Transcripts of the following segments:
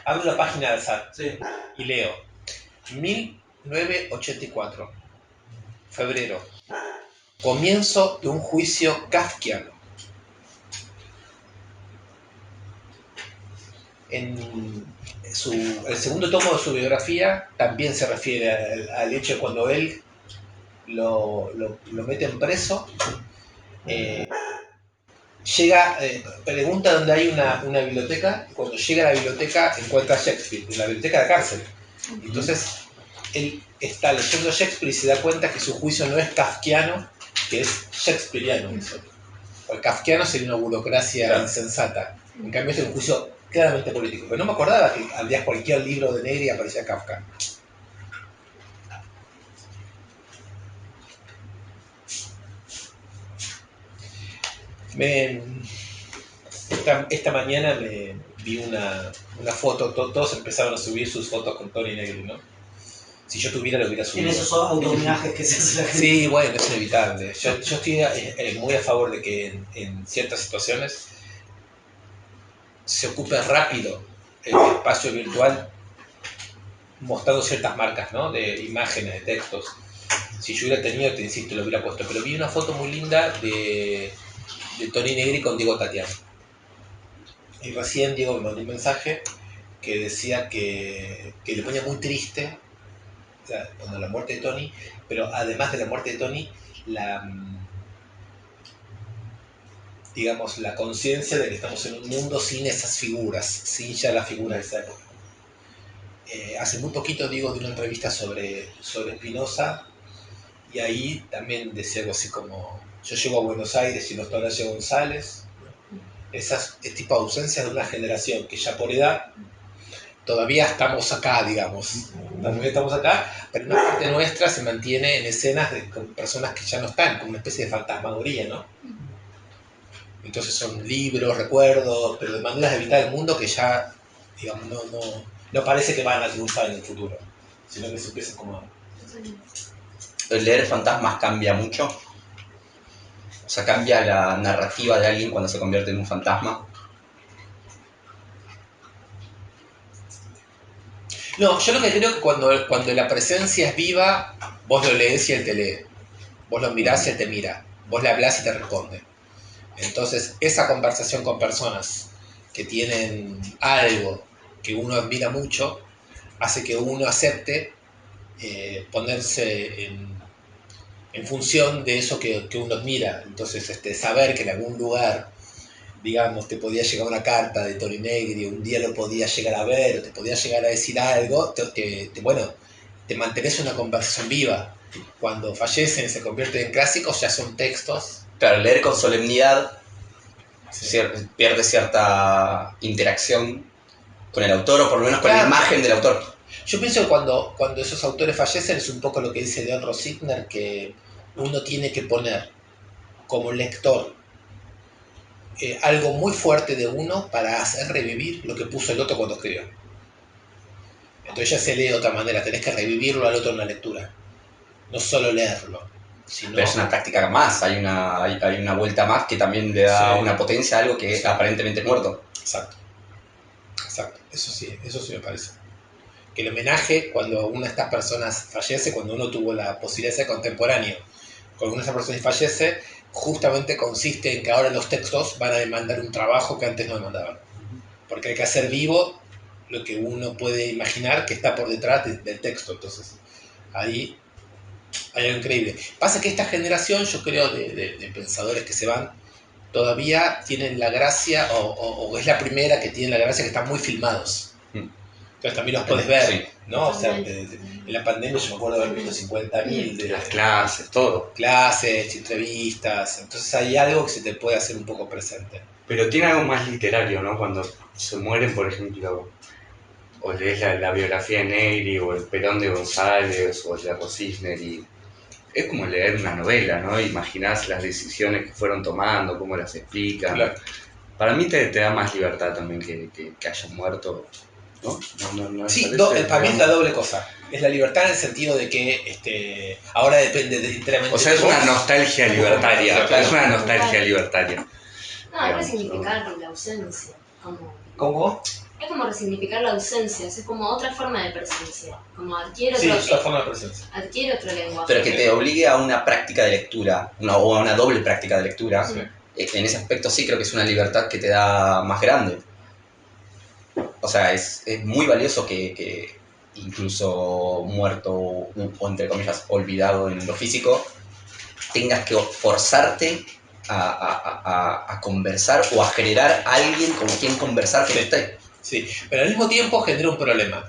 Abro la página del SAT Sí. y leo 1984, febrero, comienzo de un juicio kafkiano. En el segundo tomo de su biografía también se refiere al hecho de cuando él lo meten preso. Llega, pregunta dónde hay una biblioteca, y cuando llega a la biblioteca encuentra a Shakespeare, en la biblioteca de la cárcel. Entonces él está leyendo Shakespeare y se da cuenta que su juicio no es kafkiano, que es shakespeariano. El kafkiano sería una burocracia insensata. En cambio este es un juicio claramente político. Pero no me acordaba que abrías cualquier libro de Negri y aparecía Kafka. Esta mañana me vi una foto, todos empezaron a subir sus fotos con Tony Negri, ¿no? Si yo tuviera, lo hubiera subido. En esos auto-homenajes que se hace la gente. Sí, bueno, es inevitable. Yo estoy muy a favor de que en ciertas situaciones se ocupe rápido el espacio virtual mostrando ciertas marcas, ¿no? De imágenes, de textos. Si yo hubiera tenido, te insisto, lo hubiera puesto. Pero vi una foto muy linda de Tony Negri con Diego Tatiana. Y recién Diego me mandó un mensaje que decía que le ponía muy triste cuando la muerte de Tony, pero además de la muerte de Tony, digamos, la conciencia de que estamos en un mundo sin esas figuras, sin ya las figuras de esa época. Hace muy poquito digo de una entrevista sobre Spinoza, y ahí también decía algo así como: yo llego a Buenos Aires y no está Horacio González. Esas tipo de ausencias de una generación que ya por edad todavía estamos acá, digamos. También estamos acá, pero una parte nuestra se mantiene en escenas con personas que ya no están, como una especie de fantasmagoría, ¿no? Entonces son libros, recuerdos, pero de maneras de evitar el mundo que ya, digamos, no parece que van a triunfar en el futuro, sino que se empiezan como a... ¿El leer fantasmas cambia mucho? O sea, ¿cambia la narrativa de alguien cuando se convierte en un fantasma? No, yo lo que creo que cuando la presencia es viva, vos lo lees y él te lee. Vos lo mirás y él te mira. Vos le hablás y te responde. Entonces, esa conversación con personas que tienen algo que uno admira mucho, hace que uno acepte ponerse en función de eso que uno admira. Entonces, saber que en algún lugar, digamos, te podía llegar una carta de Tony Negri, un día lo podías llegar a ver, o te podías llegar a decir algo, bueno, te mantenés una conversación viva. Cuando fallecen y se convierten en clásicos, ya son textos. Claro, leer con solemnidad pierde cierta interacción con el autor, o por lo menos con la imagen del autor. Yo pienso que cuando esos autores fallecen es un poco lo que dice Leon Rositner, que uno tiene que poner como lector algo muy fuerte de uno para hacer revivir lo que puso el otro cuando escribió. Entonces ya se lee de otra manera, tenés que revivirlo al otro en la lectura, no solo leerlo. Sino... Pero es una táctica más, hay una vuelta más que también le da una potencia a algo que aparentemente es muerto. Exacto, eso sí me parece. Que el homenaje, cuando una de estas personas fallece, cuando uno tuvo la posibilidad de ser contemporáneo con una de estas personas fallece, justamente consiste en que ahora los textos van a demandar un trabajo que antes no demandaban. Porque hay que hacer vivo lo que uno puede imaginar que está por detrás del texto. Entonces, ahí hay algo increíble. Pasa que esta generación, yo creo, de pensadores que se van, todavía tienen la gracia, o es la primera que tiene la gracia, que están muy filmados. Entonces también los podés ver, sí, ¿no? O sea, en la pandemia yo me acuerdo de haber visto 50.000 de las clases, todo. Clases, entrevistas. Entonces hay algo que se te puede hacer un poco presente. Pero tiene algo más literario, ¿no? Cuando se mueren, por ejemplo, o lees la biografía de Negri, o el Perón de González, o el de Rosisner, y es como leer una novela, ¿no? Imaginás las decisiones que fueron tomando, cómo las explican. Claro. Para mí te da más libertad también que hayan muerto, ¿no? Sí, para mí es la doble cosa. Es la libertad en el sentido de que ahora depende enteramente. O sea, es una nostalgia libertaria. Claro. Es una nostalgia libertaria. No, hay que significar la ausencia. ¿Cómo? Es como resignificar la ausencia, es como otra forma de presencia, como adquiere Sí, otro, es la forma de presencia. adquiere otro lenguaje. Pero que te obligue a una práctica de lectura, o a una doble práctica de lectura, Sí. en ese aspecto sí creo que es una libertad que te da más grande. O sea, es muy valioso que incluso muerto o entre comillas olvidado en lo físico, tengas que forzarte a conversar o a generar a alguien con quien conversar que Sí. esté. Sí, pero al mismo tiempo genera un problema,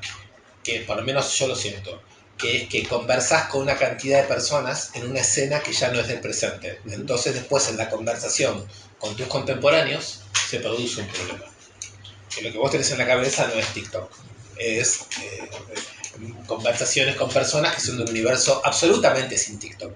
que por lo menos yo lo siento, que es que conversás con una cantidad de personas en una escena que ya no es del presente. Entonces después en la conversación con tus contemporáneos se produce un problema. Que lo que vos tenés en la cabeza no es TikTok, es conversaciones con personas que son de un universo absolutamente sin TikTok.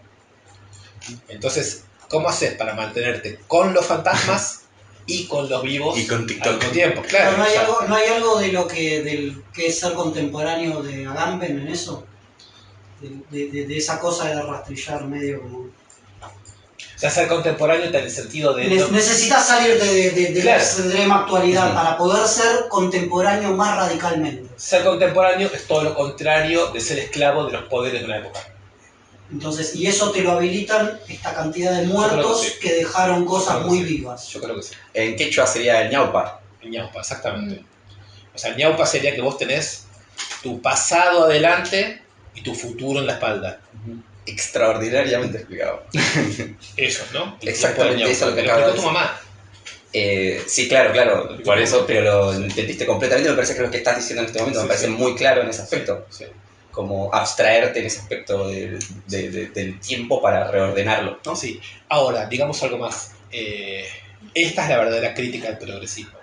Entonces, ¿cómo haces para mantenerte con los fantasmas y con los vivos Y con TikTok. al mismo tiempo? Claro, Claro, o sea, no hay algo de lo que, del que es ser contemporáneo de Agamben en eso. De esa cosa de rastrillar medio como... o sea, ser contemporáneo en el sentido de... Necesitas salir de Claro. la extrema actualidad para poder ser contemporáneo más radicalmente. Ser contemporáneo es todo lo contrario de ser esclavo de los poderes de una época. Entonces, y eso te lo habilitan esta cantidad de muertos sí. que dejaron cosas Yo creo que muy sí. vivas. Yo creo que sí. En quechua sería el ñaupa. El ñaupa, exactamente. O sea, el ñaupa sería que vos tenés tu pasado adelante y tu futuro en la espalda. Extraordinariamente explicado. Eso, ¿no? El Exactamente tiempo del eso ñaupa. lo que Me lo acabo de explicó tu decir. mamá. Sí, claro, por eso, pero lo entendiste completamente. Me parece que lo que estás diciendo en este momento me parece muy claro en ese aspecto. Sí. Como abstraerte en ese aspecto del tiempo para reordenarlo, ¿no? Sí. Ahora, digamos algo más. Esta es la verdadera crítica al progresismo.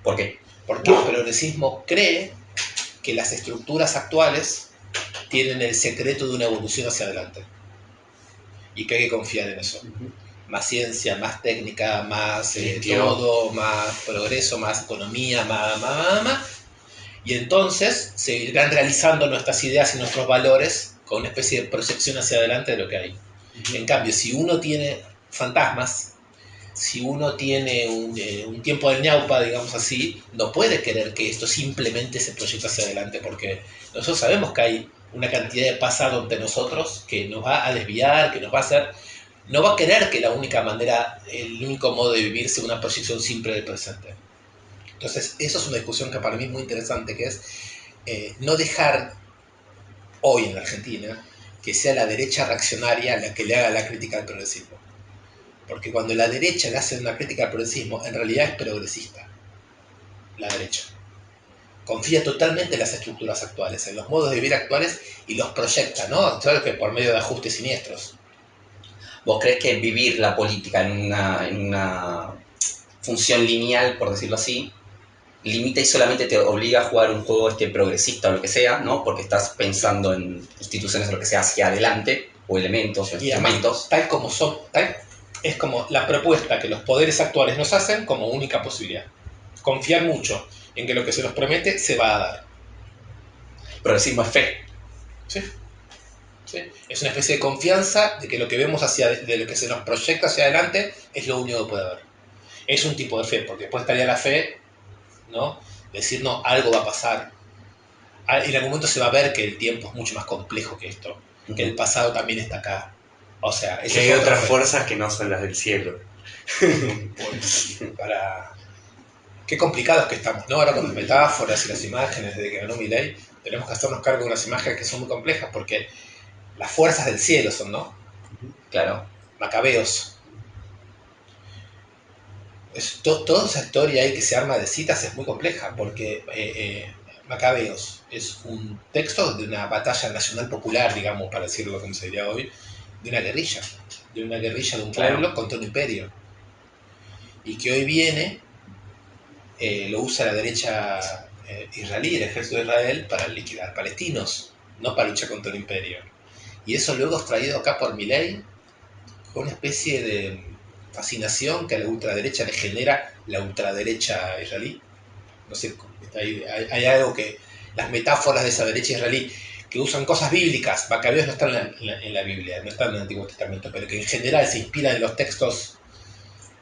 ¿Por qué? Porque el progresismo cree que las estructuras actuales tienen el secreto de una evolución hacia adelante. Y que hay que confiar en eso. Más ciencia, más técnica, más todo, más progreso, más economía, más. Y entonces se irán realizando nuestras ideas y nuestros valores con una especie de proyección hacia adelante de lo que hay. En cambio, si uno tiene fantasmas, si uno tiene un tiempo del ñaupa, digamos así, no puede querer que esto simplemente se proyecte hacia adelante, porque nosotros sabemos que hay una cantidad de pasado entre nosotros que nos va a desviar, que nos va a hacer... No va a querer que la única manera, el único modo de vivir sea una proyección simple del presente. Entonces, eso es una discusión que para mí es muy interesante, que es no dejar hoy en la Argentina que sea la derecha reaccionaria la que le haga la crítica al progresismo. Porque cuando la derecha le hace una crítica al progresismo, en realidad es progresista, la derecha. Confía totalmente en las estructuras actuales, en los modos de vivir actuales y los proyecta, ¿no? Claro que por medio de ajustes siniestros. ¿Vos crees que vivir la política en una función lineal, por decirlo así, limita y solamente te obliga a jugar un juego progresista o lo que sea, ¿no? Porque estás pensando en instituciones o lo que sea hacia adelante, o elementos o Y además, instrumentos? tal como son, es como la propuesta que los poderes actuales nos hacen como única posibilidad. Confiar mucho en que lo que se nos promete se va a dar. Progresismo es fe. ¿Sí? ¿Sí? Es una especie de confianza de que lo que vemos de lo que se nos proyecta hacia adelante es lo único que puede haber. Es un tipo de fe, porque después estaría la fe, ¿no? Decir, no, algo va a pasar. En algún momento se va a ver que el tiempo es mucho más complejo que esto, que el pasado también está acá. O sea, Que hay otras fuerzas que no son las del cielo. Pues, qué complicados que estamos, ¿no? Ahora con las metáforas y las imágenes desde que ganó Milei, tenemos que hacernos cargo de unas imágenes que son muy complejas, porque las fuerzas del cielo son, ¿no? Claro. Macabeos. Toda esa historia ahí que se arma de citas es muy compleja, porque Macabeos es un texto de una batalla nacional popular, digamos, para decirlo como se diría hoy, de una guerrilla de un pueblo contra un imperio. Y que hoy viene, lo usa la derecha israelí, el ejército de Israel, para liquidar palestinos, no para luchar contra el imperio. Y eso luego es traído acá por Milei con una especie de fascinación que a la ultraderecha le genera la ultraderecha israelí. No sé, hay algo que las metáforas de esa derecha israelí que usan cosas bíblicas, Macabeos no están en la Biblia, no están en el Antiguo Testamento, pero que en general se inspiran en los textos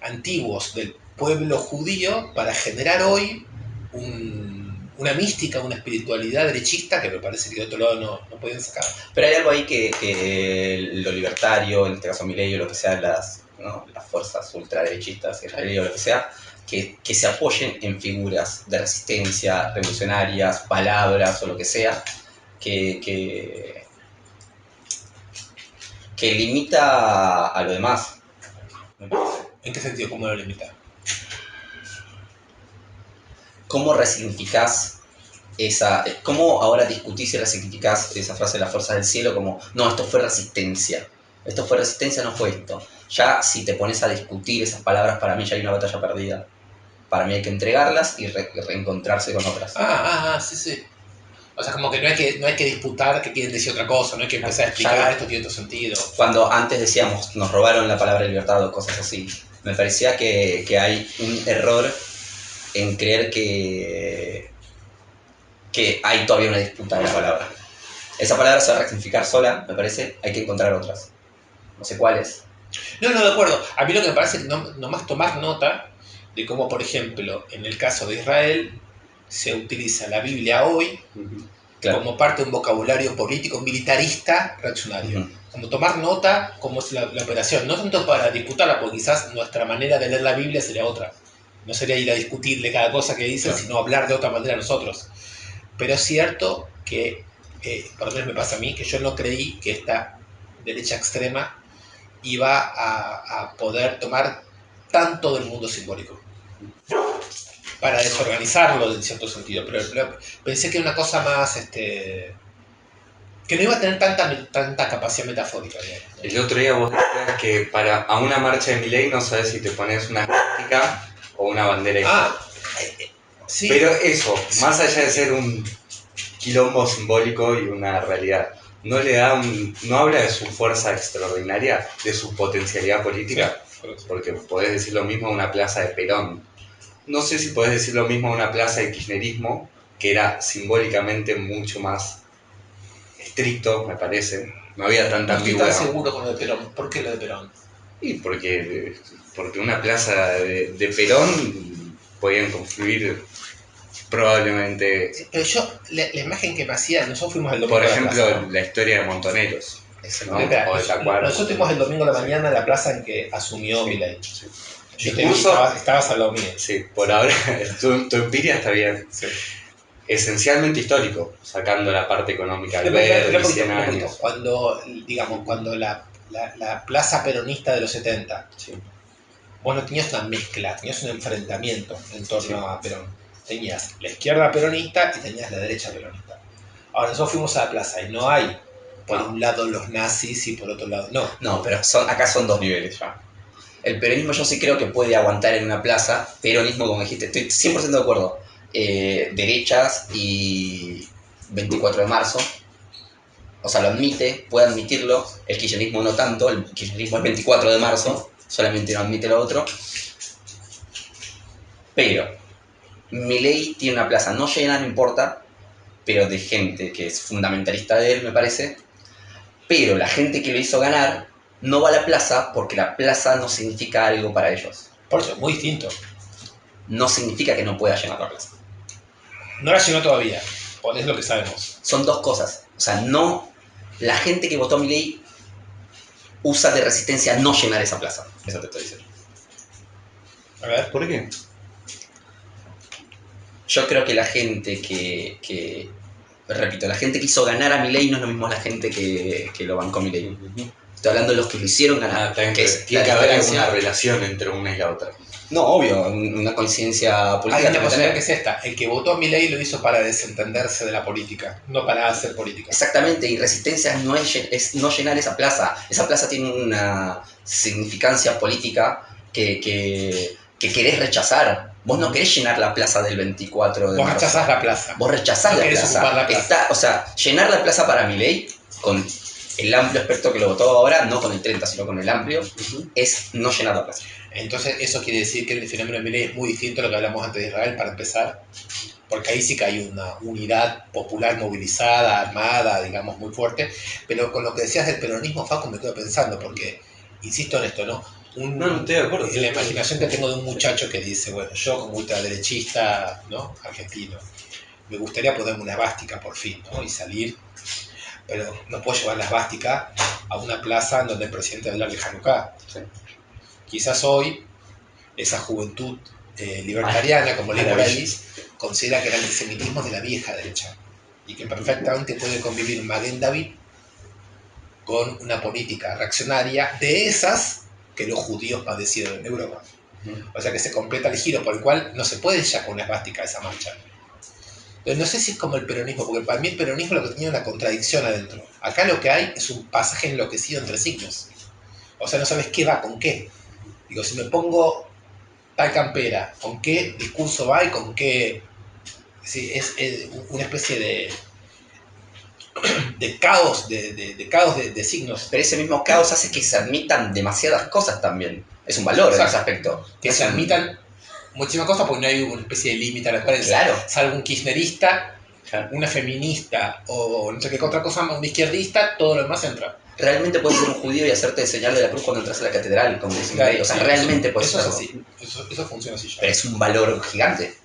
antiguos del pueblo judío para generar hoy una mística, una espiritualidad derechista que me parece que de otro lado no pueden sacar. Pero hay algo ahí que lo libertario, en este caso Milei o lo que sea, ¿no? Las fuerzas ultraderechistas, Israelí o lo que sea, que se apoyen en figuras de resistencia, revolucionarias, palabras o lo que sea, que limita a lo demás, me parece. ¿En qué sentido? ¿Cómo lo limita? ¿Cómo resignificás cómo ahora discutís y resignificás esa frase de la fuerza del cielo como, no, esto fue resistencia, no fue esto? Ya si te pones a discutir esas palabras, para mí ya hay una batalla perdida. Para mí hay que entregarlas y reencontrarse con otras. Sí. O sea, como que no hay que disputar que quieren decir otra cosa, no hay que empezar a explicar esto tiene otro sentido. Cuando antes decíamos, nos robaron la palabra libertad o cosas así, me parecía que hay un error en creer que hay todavía una disputa de la palabra. Esa palabra se va a rectificar sola, me parece, hay que encontrar otras. No sé cuáles. No, de acuerdo. A mí lo que me parece es nomás tomar nota de cómo, por ejemplo, en el caso de Israel, se utiliza la Biblia hoy Claro. como parte de un vocabulario político militarista reaccionario. Como tomar nota, como es la operación. No tanto para disputarla, porque quizás nuestra manera de leer la Biblia sería otra. No sería ir a discutirle cada cosa que dice, Claro. sino hablar de otra manera nosotros. Pero es cierto que, por lo menos me pasa a mí, que yo no creí que esta derecha extrema iba a poder tomar tanto del mundo simbólico para desorganizarlo en cierto sentido, pero pensé que una cosa más que no iba a tener tanta capacidad metafórica, digamos, ¿no? El otro día vos decías que a una marcha de Milei no sabes si te pones una esvástica o una bandera. Sí. Pero eso, más allá de ser un quilombo simbólico y una realidad, no habla de su fuerza extraordinaria, de su potencialidad política, porque podés decir lo mismo a una plaza de Perón. No sé si podés decir lo mismo a una plaza de kirchnerismo, que era simbólicamente mucho más estricto, me parece. No había tanta No estoy ambigüedad. tan seguro con lo de Perón. ¿Por qué lo de Perón? Y porque una plaza de Perón podían confluir probablemente. Pero yo, la imagen que me hacía, nosotros fuimos el domingo Por a la ejemplo, plaza, ¿no? la historia de Montoneros. ¿no? Espera, O de Tacuara. nosotros fuimos el domingo a la mañana a la plaza en que asumió Milei. Sí. Yo te vi, estabas al lado mío. Sí, por ahora tu empiria está bien. Sí. Esencialmente histórico, sacando la parte económica al ver, 100 años. Cuando la plaza peronista de los 70, Sí. vos no tenías una mezcla, tenías un enfrentamiento en torno a Perón. Tenías la izquierda peronista y tenías la derecha peronista. Ahora nosotros fuimos a la plaza y no hay por un lado los nazis y por otro lado no. No, pero acá son dos niveles ya. El peronismo yo sí creo que puede aguantar en una plaza. Peronismo, como dijiste, estoy 100% de acuerdo. Derechas y 24 de marzo. O sea, lo admite, puede admitirlo. El kirchnerismo no tanto. El kirchnerismo es 24 de marzo. Solamente no admite lo otro. Pero Milei tiene una plaza no llena, no importa, pero de gente que es fundamentalista de él, me parece. Pero la gente que lo hizo ganar no va a la plaza porque la plaza no significa algo para ellos. Por eso, es muy distinto. No significa que no pueda llenar la plaza. No la llenó todavía, es lo que sabemos. Son dos cosas. O sea, no. La gente que votó a Milei usa de resistencia no llenar esa plaza. Eso te estoy diciendo. A ver. ¿Por qué? Yo creo que la gente repito, la gente que hizo ganar a Milei no es lo mismo la gente que lo bancó a Milei. Estoy hablando de los que lo hicieron ganar. Tiene que la haber diferencia. alguna relación entre una y la otra. No, obvio, una coincidencia política. Hay una tiene que posibilidad tener. que es esta. El que votó a Milei lo hizo para desentenderse de la política, no para hacer política. Exactamente, y resistencia no es no llenar esa plaza. Esa plaza tiene una significancia política que querés rechazar. Vos no querés llenar la plaza del 24 de Vos marzo. rechazás la plaza. Vos rechazás No la querés plaza. ocupar la plaza. O sea, llenar la plaza para Milei, con el amplio espectro que lo votó ahora, no con el 30, sino con el amplio, es no llenar la plaza. Entonces eso quiere decir que el fenómeno de Milei es muy distinto a lo que hablamos antes de Israel, para empezar, porque ahí sí que hay una unidad popular movilizada, armada, digamos, muy fuerte. Pero con lo que decías del peronismo, Facu, me quedo pensando, porque, insisto en esto, ¿no? No estoy de acuerdo. En la imaginación que tengo de un muchacho que dice, bueno, yo como ultraderechista, ¿no? Argentino, me gustaría ponerme una esvástica por fin, ¿no? Y salir, pero no puedo llevar la esvástica a una plaza en donde el presidente habla de Hanukkah. Sí. Quizás hoy esa juventud libertariana, como leí por ahí, considera que el antisemitismo es de la vieja derecha y que perfectamente puede convivir Maguen David con una política reaccionaria de esas que los judíos padecieron en Europa. O sea que se completa el giro por el cual no se puede ya con una esvástica esa marcha. Pero no sé si es como el peronismo, porque para mí el peronismo lo que tenía una contradicción adentro. Acá lo que hay es un pasaje enloquecido entre signos. O sea, no sabes qué va con qué. Digo, si me pongo tal campera, ¿con qué discurso va y con qué? Sí, es una especie de caos, de caos de signos. Pero ese mismo caos hace que se admitan demasiadas cosas también. Es un valor en ese aspecto. Que se admitan muchísimas cosas porque no hay una especie de límite a la cual Claro. salvo un kirchnerista, una feminista o no sé qué otra cosa, un izquierdista, todo lo demás entra. Realmente puedes ser un judío y hacerte señal de la cruz cuando entras a la catedral, como dicen. Claro, O sea, sí, realmente puedes eso es hacerlo. así. Eso funciona así ya. Pero es un valor gigante.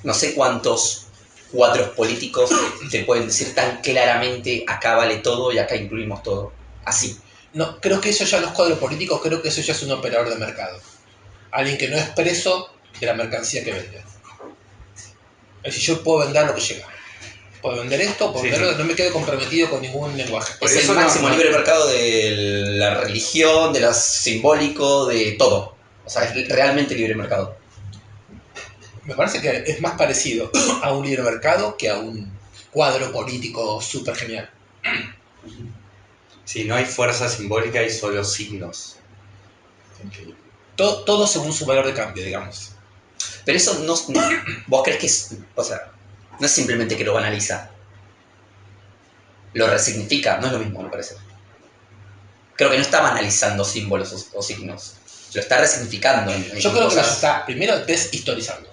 No sé cuántos cuadros políticos te pueden decir tan claramente acá vale todo y acá incluimos todo. Así. No, creo que eso ya no es cuadro político, creo que eso ya es un operador de mercado. Alguien que no es preso de la mercancía que vende. Es decir, yo puedo vender lo que llega. Puedo vender esto, puedo venderlo, no me quedo comprometido con ningún lenguaje. Es el máximo libre mercado de la religión, de lo simbólico, de todo. O sea, es realmente libre mercado. Me parece que es más parecido a un libre mercado que a un cuadro político súper genial. Sí, no hay fuerza simbólica, hay solo signos. Todo según su valor de cambio, digamos. Pero eso no... ¿Vos crees que es... O sea, no es simplemente que lo banaliza. Lo resignifica, no es lo mismo, me parece. Creo que no está banalizando símbolos o signos. Lo está resignificando. Yo creo que lo está, primero, deshistorizando.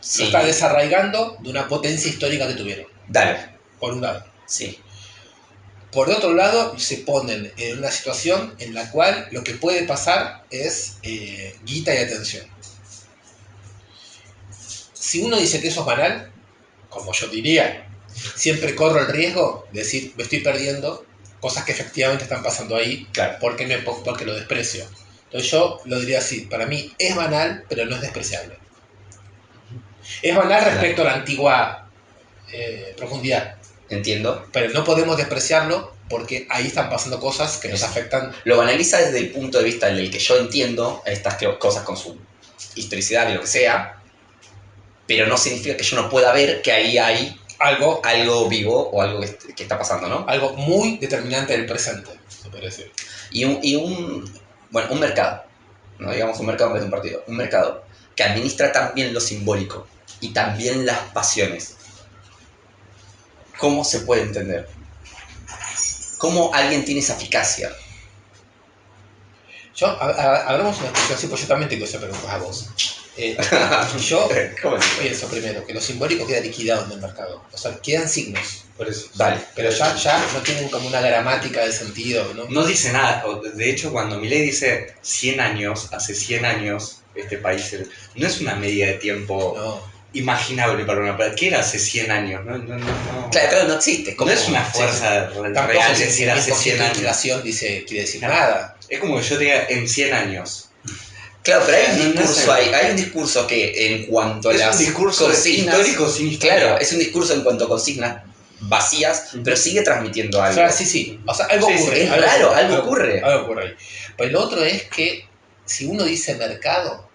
Sí. Lo está desarraigando de una potencia histórica que tuvieron. Dale. Por un lado. Sí. Por otro lado, se ponen en una situación en la cual lo que puede pasar es guita y atención. Si uno dice que eso es banal, como yo diría, siempre corro el riesgo de decir, me estoy perdiendo cosas que efectivamente están pasando ahí, Claro. porque lo desprecio. Entonces yo lo diría así, para mí es banal, pero no es despreciable. Es banal respecto a la antigua profundidad. Entiendo. Pero no podemos despreciarlo porque ahí están pasando cosas que nos afectan. Lo banaliza desde el punto de vista en el que yo entiendo estas cosas con su historicidad y lo que sea, pero no significa que yo no pueda ver que ahí hay algo vivo o algo que está pasando, ¿no? Algo muy determinante del presente, se puede decir. Y un mercado, no digamos un mercado en vez de un partido, un mercado que administra también lo simbólico y también las pasiones. ¿Cómo se puede entender? ¿Cómo alguien tiene esa eficacia? Hablamos una discusión así, pues yo también tengo esa pregunta a vos. Yo pienso primero que lo simbólico queda liquidado en el mercado. O sea, quedan signos. Por eso. Vale. Pero ya no tienen como una gramática de sentido, ¿no? No dice nada. De hecho, cuando Milei dice 100 años, hace 100 años, este país no es una medida de tiempo imaginable para una persona. ¿Qué era hace 100 años? No. Claro, no existe. No es una fuerza real decir hace 100 años. Inflación quiere decir nada. Es como que yo te diga en 100 años. Claro, pero hay un discurso que en cuanto a es las un discurso consignas, histórico sin historia. Claro, es un discurso en cuanto a consignas vacías, pero sigue transmitiendo algo. O sea, sí. O sea, algo ocurre. Es raro, algo ocurre. Algo ocurre ahí. Pero lo otro es que si uno dice mercado,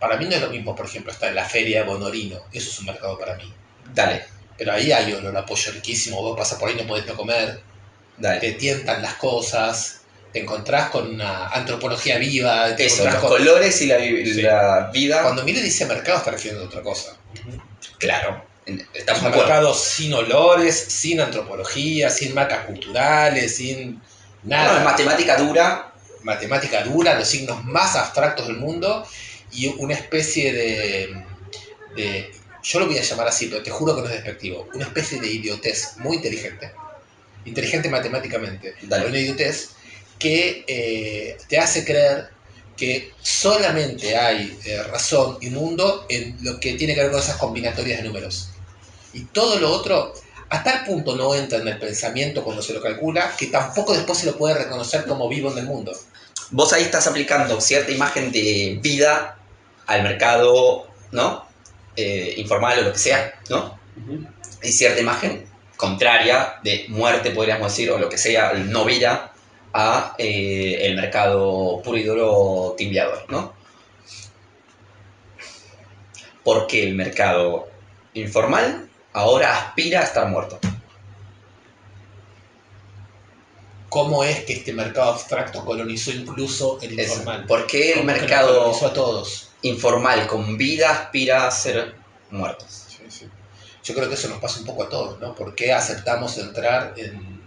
para mí no es lo mismo, por ejemplo, estar en la feria de Bonorino. Eso es un mercado para mí. Dale. Pero ahí hay olor a pollo riquísimo. Vos pasas por ahí, no podés no comer. Dale. Te tientan las cosas. Te encontrás con una antropología viva. Eso, los colores y la vida. Cuando Milei dice mercado, está refiriendo a otra cosa. Claro. Es un mercado sin olores, sin antropología, sin marcas culturales, sin nada. No, es matemática dura. Matemática dura, los signos más abstractos del mundo y una especie de yo lo voy a llamar así, pero te juro que no es despectivo, una especie de idiotez muy inteligente matemáticamente, Dale. una idiotez que te hace creer que solamente hay razón y mundo en lo que tiene que ver con esas combinatorias de números. Y todo lo otro, a tal punto no entra en el pensamiento cuando se lo calcula, que tampoco después se lo puede reconocer como vivo en el mundo. Vos ahí estás aplicando cierta imagen de vida al mercado, ¿no? Informal o lo que sea, ¿no? Y cierta imagen contraria de muerte, podríamos decir, o lo que sea, no vida, a el mercado puro y duro timbiador, ¿no? Porque el mercado informal ahora aspira a estar muerto. ¿Cómo es que este mercado abstracto colonizó incluso el informal? ¿Por qué el ¿Cómo es que mercado nos colonizó a todos? informal con vida aspira a ser muertos? Sí, sí. Yo creo que eso nos pasa un poco a todos, ¿no? ¿Por qué aceptamos entrar en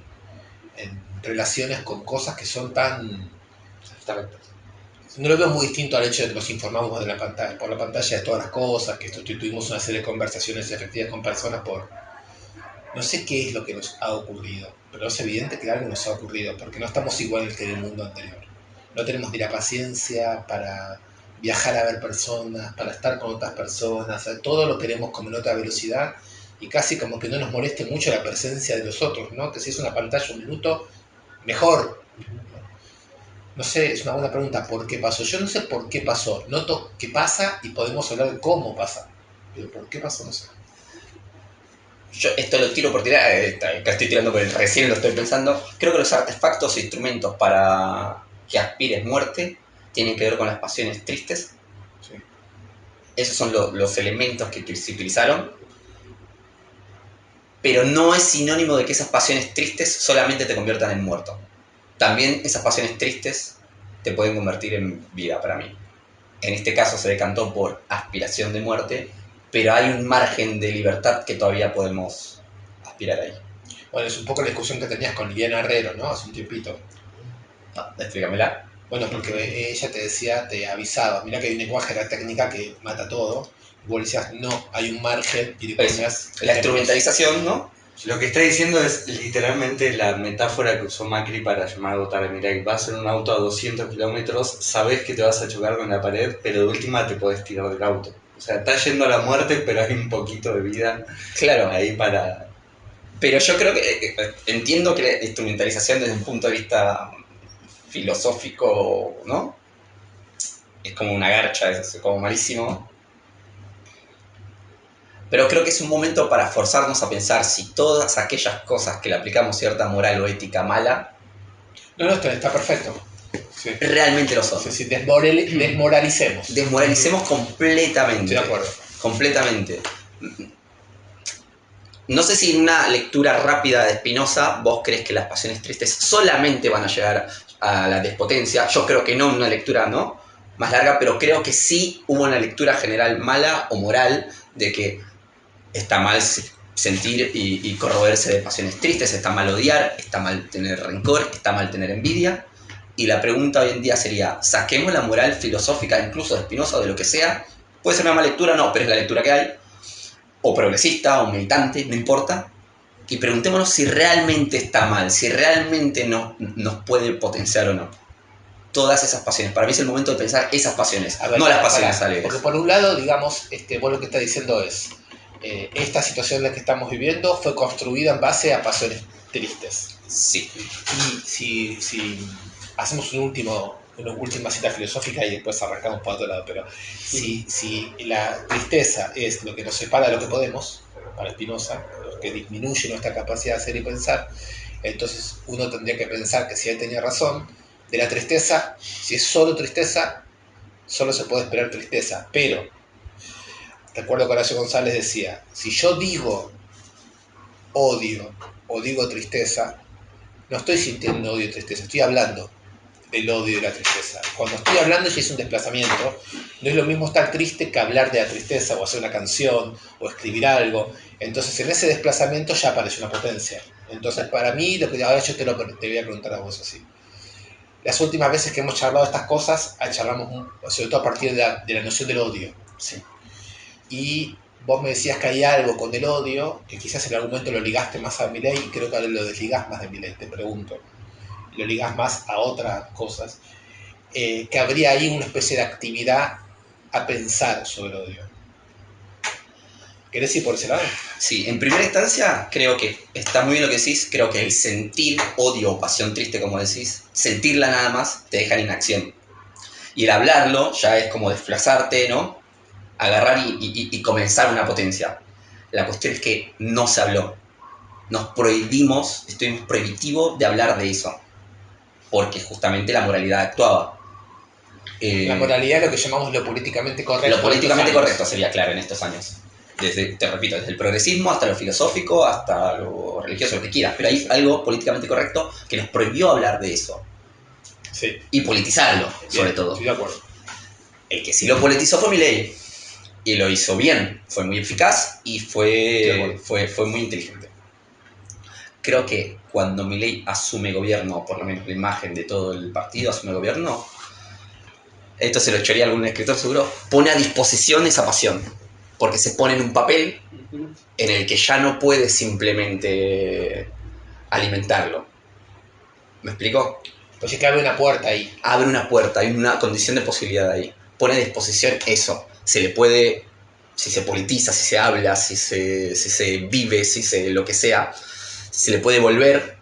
relaciones con cosas que son tan abstractas? No lo veo muy distinto al hecho de que nos informamos de la pantalla, por la pantalla de todas las cosas, que tuvimos una serie de conversaciones efectivas con personas por... No sé qué es lo que nos ha ocurrido, pero es evidente que algo nos ha ocurrido, porque no estamos igual que en el mundo anterior. No tenemos ni la paciencia para viajar a ver personas, para estar con otras personas, todo lo queremos como en otra velocidad y casi como que no nos moleste mucho la presencia de los otros, ¿no? Que si es una pantalla un minuto, mejor. No sé, es una buena pregunta, ¿por qué pasó? Yo no sé por qué pasó, noto que pasa y podemos hablar de cómo pasa, pero ¿por qué pasó? No sé. Yo esto lo tiro por tirar, acá estoy tirando por el recién lo estoy pensando. Creo que los artefactos e instrumentos para que aspires muerte tienen que ver con las pasiones tristes. Sí. Esos son los elementos que se utilizaron. Pero no es sinónimo de que esas pasiones tristes solamente te conviertan en muerto. También esas pasiones tristes te pueden convertir en vida para mí. En este caso se decantó por aspiración de muerte, pero hay un margen de libertad que todavía podemos aspirar ahí. Bueno, es un poco la discusión que tenías con Liliana Herrero, ¿no? Hace un tiempito. No, explícamela. Bueno, porque ella te decía, te avisaba, mira que hay un lenguaje de la técnica que mata todo. Y vos decías, no, hay un margen y Pues, ponías la instrumentalización, ¿no? Lo que está diciendo es literalmente la metáfora que usó Macri para llamar a votar a Milei. Vas en un auto a 200 kilómetros, sabes que te vas a chocar con la pared, pero de última te podés tirar del auto. O sea, estás yendo a la muerte, pero hay un poquito de vida Claro. ahí para... Pero yo creo que entiendo que la instrumentalización desde un punto de vista filosófico, ¿no? Es como una garcha, es como malísimo. Pero creo que es un momento para forzarnos a pensar si todas aquellas cosas que le aplicamos cierta moral o ética mala No, está perfecto. Sí. realmente lo son. Sí, sí, desmoralicemos. Desmoralicemos completamente. Estoy de acuerdo. Completamente. No sé si en una lectura rápida de Spinoza vos crees que las pasiones tristes solamente van a llegar a la despotencia. Yo creo que no en una lectura, ¿no?, más larga, pero creo que sí hubo una lectura general mala o moral de que está mal sentir y corroerse de pasiones tristes, está mal odiar, está mal tener rencor, está mal tener envidia. Y la pregunta hoy en día sería, saquemos la moral filosófica incluso de Spinoza o de lo que sea. Puede ser una mala lectura, no, pero es la lectura que hay. O progresista, o militante, no importa. Y preguntémonos si realmente está mal, si realmente nos puede potenciar o no. Todas esas pasiones. Para mí es el momento de pensar esas pasiones, A ver, no las pasiones alegres. Porque por un lado, digamos, vos lo que estás diciendo es, esta situación en la que estamos viviendo fue construida en base a pasiones tristes. Sí. Y si hacemos una última cita filosófica y después arrancamos para otro lado, pero si la tristeza es lo que nos separa de lo que podemos, para Spinoza, lo que disminuye nuestra capacidad de hacer y pensar, entonces uno tendría que pensar que si él tenía razón, de la tristeza, si es solo tristeza, solo se puede esperar tristeza, pero recuerdo que Horacio González decía, si yo digo odio o digo tristeza, no estoy sintiendo odio y tristeza, estoy hablando del odio y la tristeza. Cuando estoy hablando ya es un desplazamiento, no es lo mismo estar triste que hablar de la tristeza o hacer una canción o escribir algo. Entonces en ese desplazamiento ya aparece una potencia. Entonces para mí, lo que ahora yo te voy a preguntar a vos así. Las últimas veces que hemos charlado estas cosas, charlamos sobre todo a partir de la noción del odio. Sí. Y vos me decías que hay algo con el odio, que quizás en algún momento lo ligaste más a Milei, y creo que ahora lo desligás más de Milei, te pregunto. lo ligás más a otras cosas, que habría ahí una especie de actividad a pensar sobre el odio. ¿Querés ir por ese lado? Sí, en primera instancia creo que está muy bien lo que decís, creo que el sentir odio o pasión triste, como decís, sentirla nada más te deja en inacción. Y el hablarlo ya es como desplazarte, ¿no? Agarrar y comenzar una potencia. La cuestión es que no se habló. Nos prohibimos, estuvimos prohibitivos de hablar de eso, porque justamente la moralidad actuaba. La moralidad es lo que llamamos lo políticamente correcto. Lo políticamente correcto sería, claro, en estos años. Desde, te repito, desde el progresismo hasta lo filosófico, hasta lo religioso, lo que quieras. Pero hay algo políticamente correcto que nos prohibió hablar de eso. Sí. Y politizarlo, Bien, sobre todo. estoy de acuerdo. El que sí lo politizó fue Milei. Y lo hizo bien. Fue muy eficaz y fue muy inteligente. Creo que cuando Milei asume gobierno, por lo menos la imagen de todo el partido asume gobierno, esto se lo echaría a algún escritor seguro, pone a disposición esa pasión. Porque se pone en un papel en el que ya no puede simplemente alimentarlo. ¿Me explico? Pues es que abre una puerta ahí. Abre una puerta, hay una condición de posibilidad ahí. Pone a disposición eso. Se le puede, si se politiza, si se habla, si se vive, si se lo que sea, se le puede volver,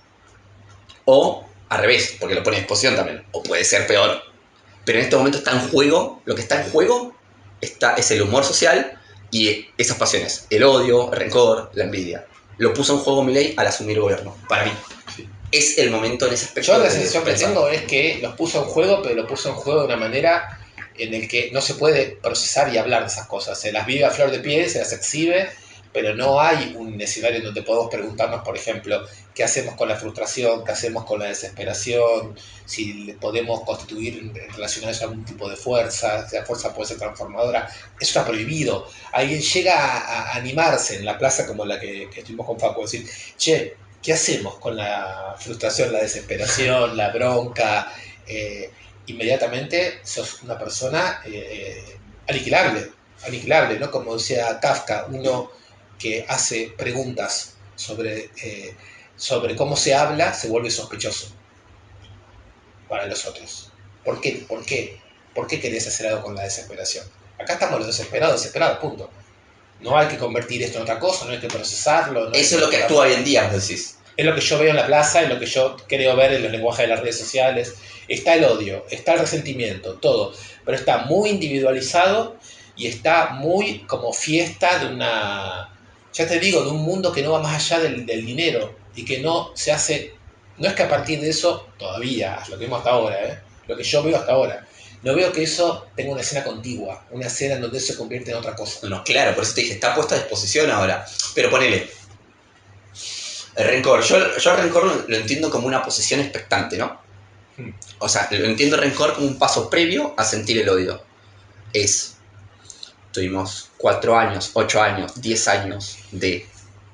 o al revés, porque lo pone a disposición también. O puede ser peor. Pero en este momento está en juego, lo que está en juego es el humor social y esas pasiones. El odio, el rencor, la envidia. Lo puso en juego Milei al asumir el gobierno, para mí. Sí. Es el momento en ese aspecto. Yo la sensación que tengo es que los puso en juego, pero lo puso en juego de una manera en el que no se puede procesar y hablar de esas cosas. Se las vive a flor de piel, se las exhibe, pero no hay un escenario en donde podemos preguntarnos, por ejemplo, qué hacemos con la frustración, qué hacemos con la desesperación, si podemos constituir en relación a eso algún tipo de fuerza, si la fuerza puede ser transformadora. Eso está prohibido. Alguien llega a animarse en la plaza como la que estuvimos con Facu, decir, che, ¿qué hacemos con la frustración, la desesperación, la bronca? Inmediatamente sos una persona aniquilable, ¿no? Como decía Kafka, uno que hace preguntas sobre cómo se habla se vuelve sospechoso para los otros. ¿Por qué? ¿Por qué? ¿Por qué querés hacer algo con la desesperación? Acá estamos los desesperados, punto. No hay que convertir esto en otra cosa, no hay que procesarlo. No Eso es lo que actúa hoy en día, vos decís. Es lo que yo veo en la plaza, es lo que yo creo ver en los lenguajes de las redes sociales. Está el odio, está el resentimiento, todo. Pero está muy individualizado y está muy como fiesta de una, ya te digo, de un mundo que no va más allá del dinero y que no se hace, no es que a partir de eso, todavía, lo que vemos hasta ahora, lo que yo veo hasta ahora, no veo que eso tenga una escena contigua, una escena en donde eso se convierte en otra cosa. No, claro, por eso te dije, está puesto a disposición ahora. Pero ponele, el rencor, yo el rencor lo entiendo como una posición expectante, ¿no? O sea, lo entiendo el rencor como un paso previo a sentir el odio. Tuvimos 4 años, 8 años, 10 años de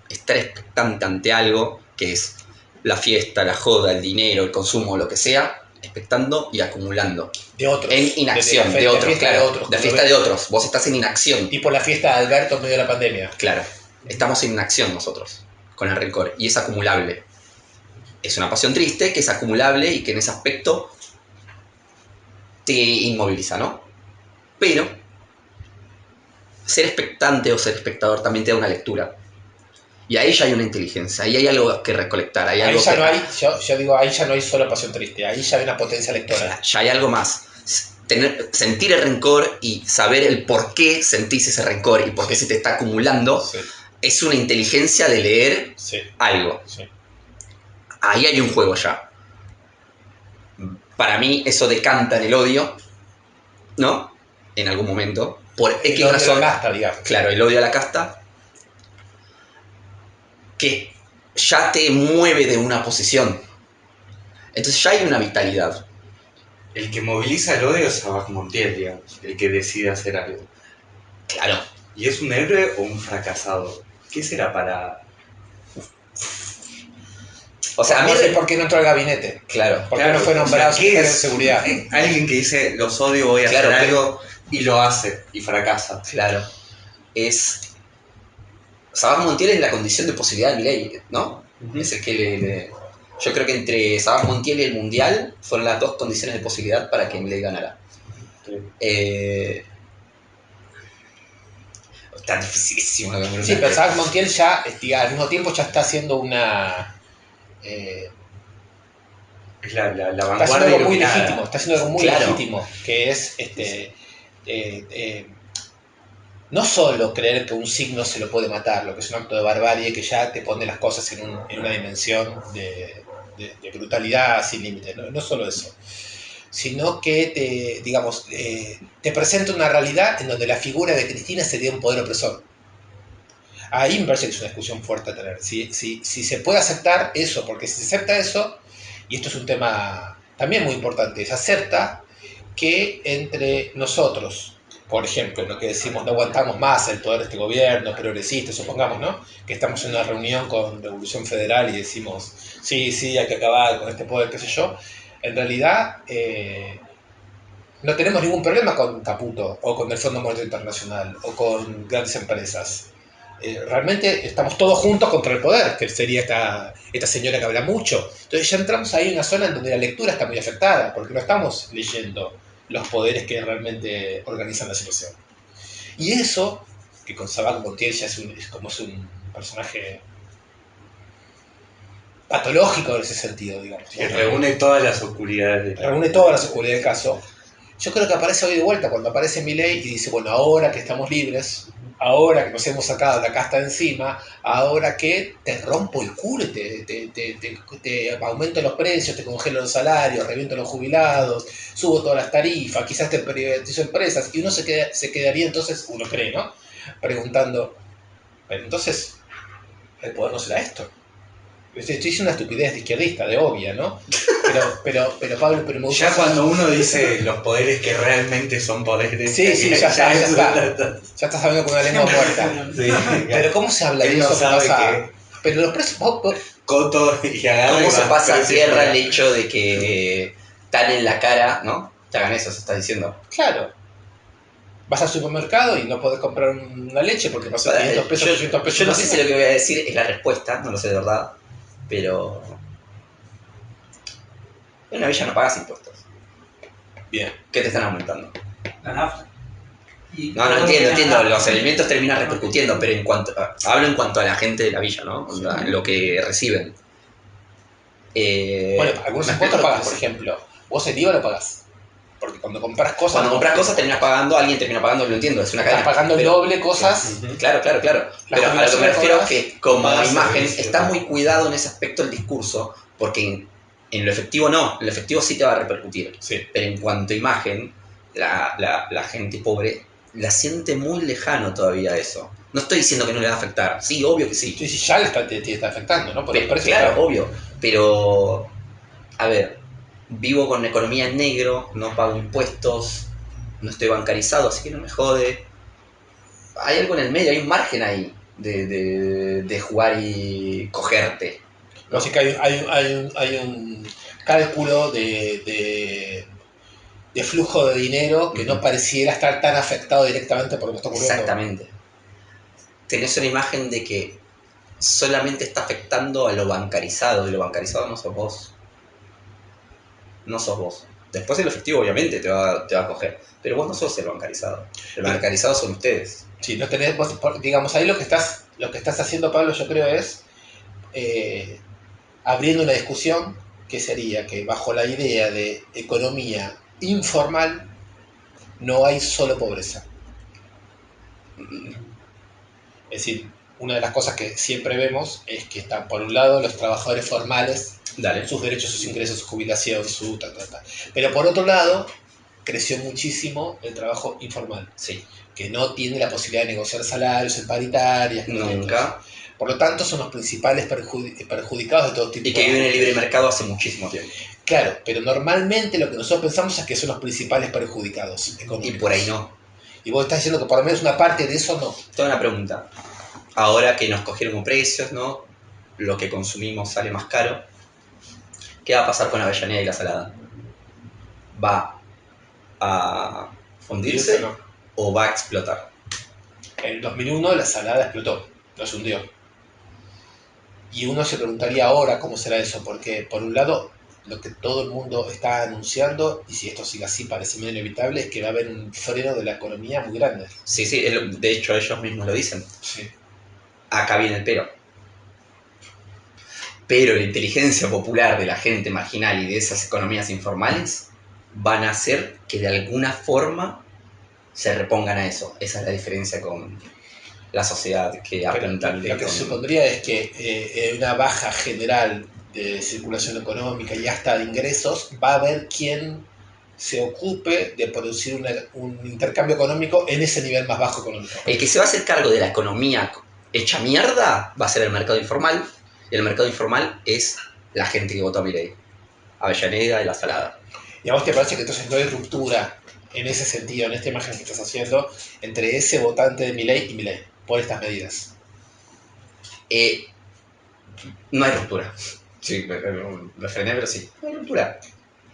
estar expectante ante algo que es la fiesta, la joda, el dinero, el consumo, lo que sea, expectando y acumulando. De otros. En inacción, de otros, claro. De fiesta de otros. Vos estás en inacción. Tipo la fiesta de Alberto en medio de la pandemia. Claro. Estamos en inacción nosotros, con el rencor. Y es acumulable. Es una pasión triste que es acumulable y que en ese aspecto te inmoviliza, ¿no? Pero ser expectante o ser espectador también te da una lectura. Y ahí ya hay una inteligencia, ahí hay algo que recolectar. Ahí ya que... no hay, yo digo, ahí ya no hay solo pasión triste, ahí ya hay una potencia lectora. Ya hay algo más. Sentir el rencor y saber el por qué sentís ese rencor y por qué se te está acumulando, es una inteligencia de leer algo. Ahí hay un juego ya. Para mí eso decanta en el odio, ¿no? En algún momento. Por X razón. La casta, digamos. Claro, el odio a la casta. Que ya te mueve de una posición. Entonces ya hay una vitalidad. El que moviliza el odio es Sabac Montiel, digamos. El que decide hacer algo. Claro. ¿Y es un héroe o un fracasado? ¿Qué será para...? O sea, a mí sé por qué no entró al gabinete. Claro. ¿Por qué no fue nombrado secretario de seguridad? Alguien que dice, los odio, voy a hacer algo, y lo hace, y fracasa. Claro. Sabac Montiel es la condición de posibilidad de Milei, ¿no? Es el que Yo creo que entre Sabac Montiel y el Mundial fueron las dos condiciones de posibilidad para que Milei ganara. Sí. Está dificilísimo la pregunta. Sí, pero Sabac Montiel ya, al mismo tiempo, ya está haciendo una... Es la está haciendo vanguardia algo muy iluminada. legítimo, está haciendo algo muy Claro. legítimo, que es no solo creer que un signo se lo puede matar, lo que es un acto de barbarie que ya te pone las cosas en una dimensión de brutalidad sin límites, no solo eso, sino que te presenta una realidad en donde la figura de Cristina sería un poder opresor. Ahí me parece que es una discusión fuerte a tener. Si se puede aceptar eso, porque si se acepta eso, y esto es un tema también muy importante, se acepta que entre nosotros, por ejemplo, lo que decimos no aguantamos más el poder de este gobierno progresista, supongamos, ¿no? Que estamos en una reunión con Revolución Federal y decimos, sí, hay que acabar con este poder, qué sé yo, en realidad no tenemos ningún problema con Caputo o con el Fondo Monetario Internacional o con grandes empresas. Realmente estamos todos juntos contra el poder, que sería esta señora que habla mucho. Entonces ya entramos ahí en una zona en donde la lectura está muy afectada, porque no estamos leyendo los poderes que realmente organizan la situación. Y eso, que con Sabac Montiel ya es un personaje patológico en ese sentido, digamos. Que reúne todas las oscuridades. Reúne toda la oscuridad del caso. Yo creo que aparece hoy de vuelta cuando aparece Milei y dice, bueno, ahora que estamos libres, ahora que nos hemos sacado la casta de encima, ahora que te rompo el culo, te aumento los precios, te congelo los salarios, reviento los jubilados, subo todas las tarifas, quizás te privatizo empresas, y uno se quedaría entonces, uno cree, ¿no? Preguntando, pero entonces, ¿el poder no será esto? Estoy diciendo una estupidez de izquierdista, de obvia, ¿no? Pero Pablo, pero me gusta... Ya cuando uno dice los poderes que realmente son poderes. Sí, ya está. Ya estás hablando con una lengua muerta. Sí, Pero ¿cómo se habla de él no eso? sabe Que pero los precios... Coto y agarra. ¿Cómo y se va pasa a precios tierra fuera. el hecho de que tan en la cara, ¿no? Te hagan eso, se está diciendo. Claro. Vas al supermercado y no podés comprar una leche porque pasó 500 pesos, 800 pesos. Yo no sé si lo que voy a decir es la respuesta, no lo sé de verdad, pero en una villa no pagas impuestos. Bien. ¿Qué te están aumentando? La nafta. Y No, todo lo que entiendo, gana- los alimentos terminan repercutiendo, pero hablo en cuanto a la gente de la villa, ¿no? Sí. Lo que reciben. Bueno, algunos me impuestos explico. pagas, por ejemplo. Vos el IVA lo pagás. Porque cuando compras cosas... Cuando compras cosas terminas pagando, alguien termina pagando, lo entiendo, es una estás cadena. pagando el Pero- doble cosas. Claro. Pero a lo que me refiero es que como Más imagen servicio, está ¿no? muy cuidado en ese aspecto el discurso, porque en lo efectivo no, en lo efectivo sí te va a repercutir. Sí. Pero en cuanto a imagen, la gente pobre la siente muy lejano todavía eso. No estoy diciendo que no le va a afectar, sí, obvio que sí. Sí, ya te está afectando, ¿no? Porque Pero, claro, obvio. Pero, a ver, vivo con economía en negro, no pago impuestos, no estoy bancarizado, así que no me jode. Hay algo en el medio, hay un margen ahí de jugar y cogerte. ¿No? Así que hay un cálculo de flujo de dinero que no pareciera estar tan afectado directamente por lo que está ocurriendo. Exactamente. Tenés una imagen de que solamente está afectando a lo bancarizado, y lo bancarizado no sos vos. No sos vos. Después el efectivo obviamente te va a coger, pero vos no sos el bancarizado. El bancarizado son ustedes. Sí, no tenés, digamos, ahí lo que estás haciendo, Pablo, yo creo es abriendo una discusión que sería que bajo la idea de economía informal no hay solo pobreza. Es decir, una de las cosas que siempre vemos es que están, por un lado, los trabajadores formales, Dale. sus derechos, sus ingresos, su jubilación, Pero por otro lado, creció muchísimo el trabajo informal, Sí. que no tiene la posibilidad de negociar salarios en paritarias. Nunca. Por lo tanto, son los principales perjudicados de todo tipo. Y que viven en el libre mercado hace muchísimo tiempo. Claro, pero normalmente lo que nosotros pensamos es que son los principales perjudicados económicos. Y por ahí no. Y vos estás diciendo que por lo menos una parte de eso no. Tengo una pregunta. Ahora que nos cogieron precios, ¿no? Lo que consumimos sale más caro. ¿Qué va a pasar con la Avellaneda y la Salada? ¿Va a fundirse No. o va a explotar? En 2001 la Salada explotó, no se hundió. Y uno se preguntaría ahora cómo será eso, porque por un lado lo que todo el mundo está anunciando, y si esto sigue así parece muy inevitable, es que va a haber un freno de la economía muy grande. Sí, sí, de hecho ellos mismos lo dicen. Sí. Acá viene el pero. Pero la inteligencia popular de la gente marginal y de esas economías informales van a hacer que de alguna forma se repongan a eso. Esa es la diferencia con la sociedad que Pero apunta al lo que se supondría es que una baja general de circulación económica y hasta de ingresos, va a haber quien se ocupe de producir un intercambio económico en ese nivel más bajo económico. El que se va a hacer cargo de la economía hecha mierda va a ser el mercado informal, y el mercado informal es la gente que votó a Milei. Avellaneda y La Salada. ¿Y a vos te parece que entonces no hay ruptura en ese sentido, en esta imagen que estás haciendo, entre ese votante de Milei y Milei, por estas medidas? No hay ruptura. Sí, lo frené, pero sí. No hay ruptura.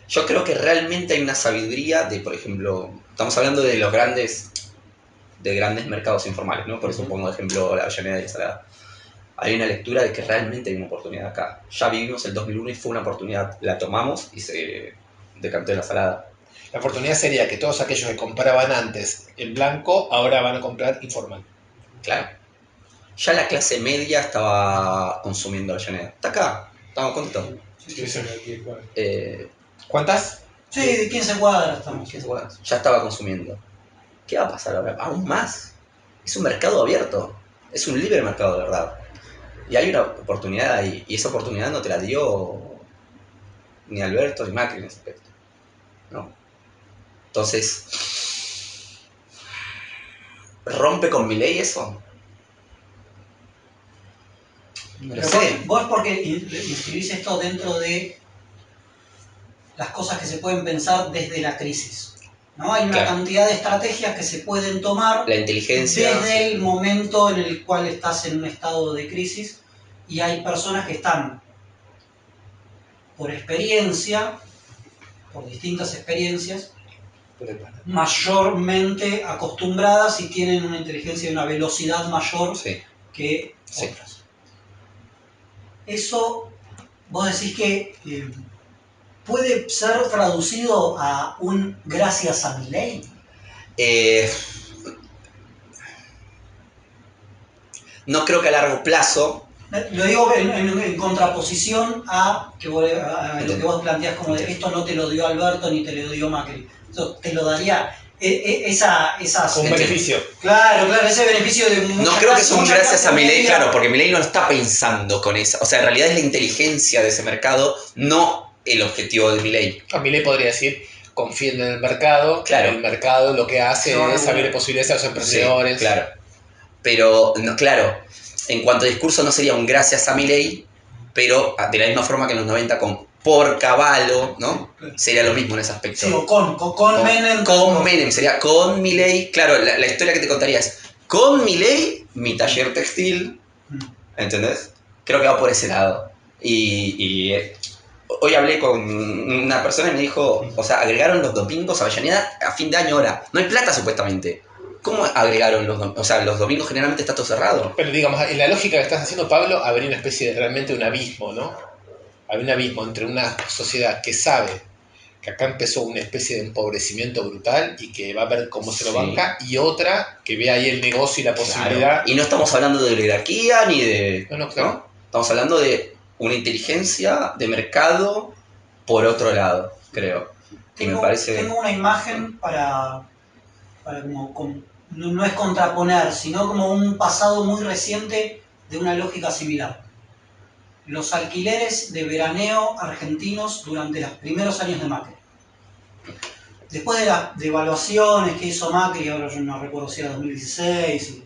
Yo creo que realmente hay una sabiduría de, por ejemplo, estamos hablando de los grandes mercados informales, ¿no? Por eso pongo de ejemplo la Avellaneda y La Salada. Hay una lectura de que realmente hay una oportunidad acá. Ya vivimos el 2001 y fue una oportunidad, la tomamos y se decantó en La Salada. La oportunidad sería que todos aquellos que compraban antes en blanco, ahora van a comprar informal. Claro. Ya la clase media estaba consumiendo Avellaneda. Está acá, estamos contentos. ¿Cuántas? Sí, de 15 cuadras estamos. Ya estaba consumiendo. ¿Qué va a pasar ahora? Aún más. Es un mercado abierto. Es un libre mercado de verdad. Y hay una oportunidad ahí. Y esa oportunidad no te la dio ni Alberto ni Macri en ese aspecto. ¿No? Entonces, ¿rompe con Milei eso? No lo Pero sé. vos porque inscribís esto dentro de las cosas que se pueden pensar desde la crisis, ¿no? Hay una Claro. cantidad de estrategias que se pueden tomar La inteligencia. desde el momento en el cual estás en un estado de crisis, y hay personas que están por experiencia, por distintas experiencias, mayormente acostumbradas y tienen una inteligencia y una velocidad mayor Sí. que Sí. otras. Eso, vos decís que puede ser traducido a un gracias a Milei. No creo que a largo plazo. Lo digo en contraposición a lo que vos planteás como de esto no te lo dio Alberto ni te lo dio Macri. Esto te lo daría esas... Un beneficio. Claro, ese beneficio de... No creo que son gracias a Milei, claro, porque Milei no está pensando con eso. O sea, en realidad es la inteligencia de ese mercado, no el objetivo de Milei. A Milei podría decir, confíen en el mercado. Claro. El mercado lo que hace es abrir posibilidades a los emprendedores. Sí, claro. Pero, no, claro, en cuanto a discurso no sería un gracias a Milei, pero de la misma forma que en los 90 con por Cavallo, ¿no? Sería lo mismo en ese aspecto. Sí, o con Menem. Con Menem, sería con Milei. Claro, la historia que te contaría es con Milei, mi taller textil, ¿entendés? Creo que va por ese lado. Y hoy hablé con una persona y me dijo, o sea, agregaron los domingos a Avellaneda a fin de año ahora. No hay plata supuestamente. ¿Cómo agregaron los domingos? O sea, los domingos generalmente está todo cerrado. Pero digamos, en la lógica que estás haciendo, Pablo, habría una especie de realmente un abismo, ¿no? Habría un abismo entre una sociedad que sabe que acá empezó una especie de empobrecimiento brutal y que va a ver cómo se lo banca, y otra que ve ahí el negocio y la posibilidad. Claro. Y no estamos hablando de oligarquía ni de... No, claro. ¿no? Estamos hablando de una inteligencia de mercado por otro lado, creo. Y me parece... Tengo una imagen para no es contraponer, sino como un pasado muy reciente de una lógica similar. Los alquileres de veraneo argentinos durante los primeros años de Macri. Después de las devaluaciones que hizo Macri, ahora yo no recuerdo si era 2016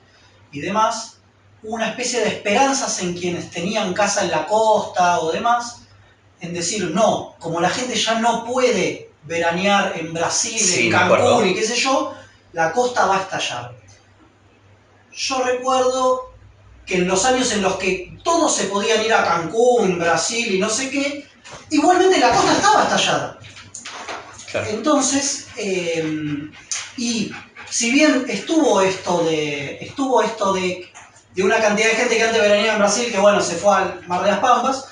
y demás, hubo una especie de esperanzas en quienes tenían casa en la costa o demás, en decir, no, como la gente ya no puede veranear en Brasil, sí, en Cancún y qué sé yo, la costa va a estallar. Yo recuerdo que en los años en los que todos se podían ir a Cancún, Brasil y no sé qué, igualmente la costa estaba estallada. Claro. Entonces, y si bien estuvo esto de de una cantidad de gente que antes veraneaba en Brasil, que bueno, se fue al Mar de las Pampas.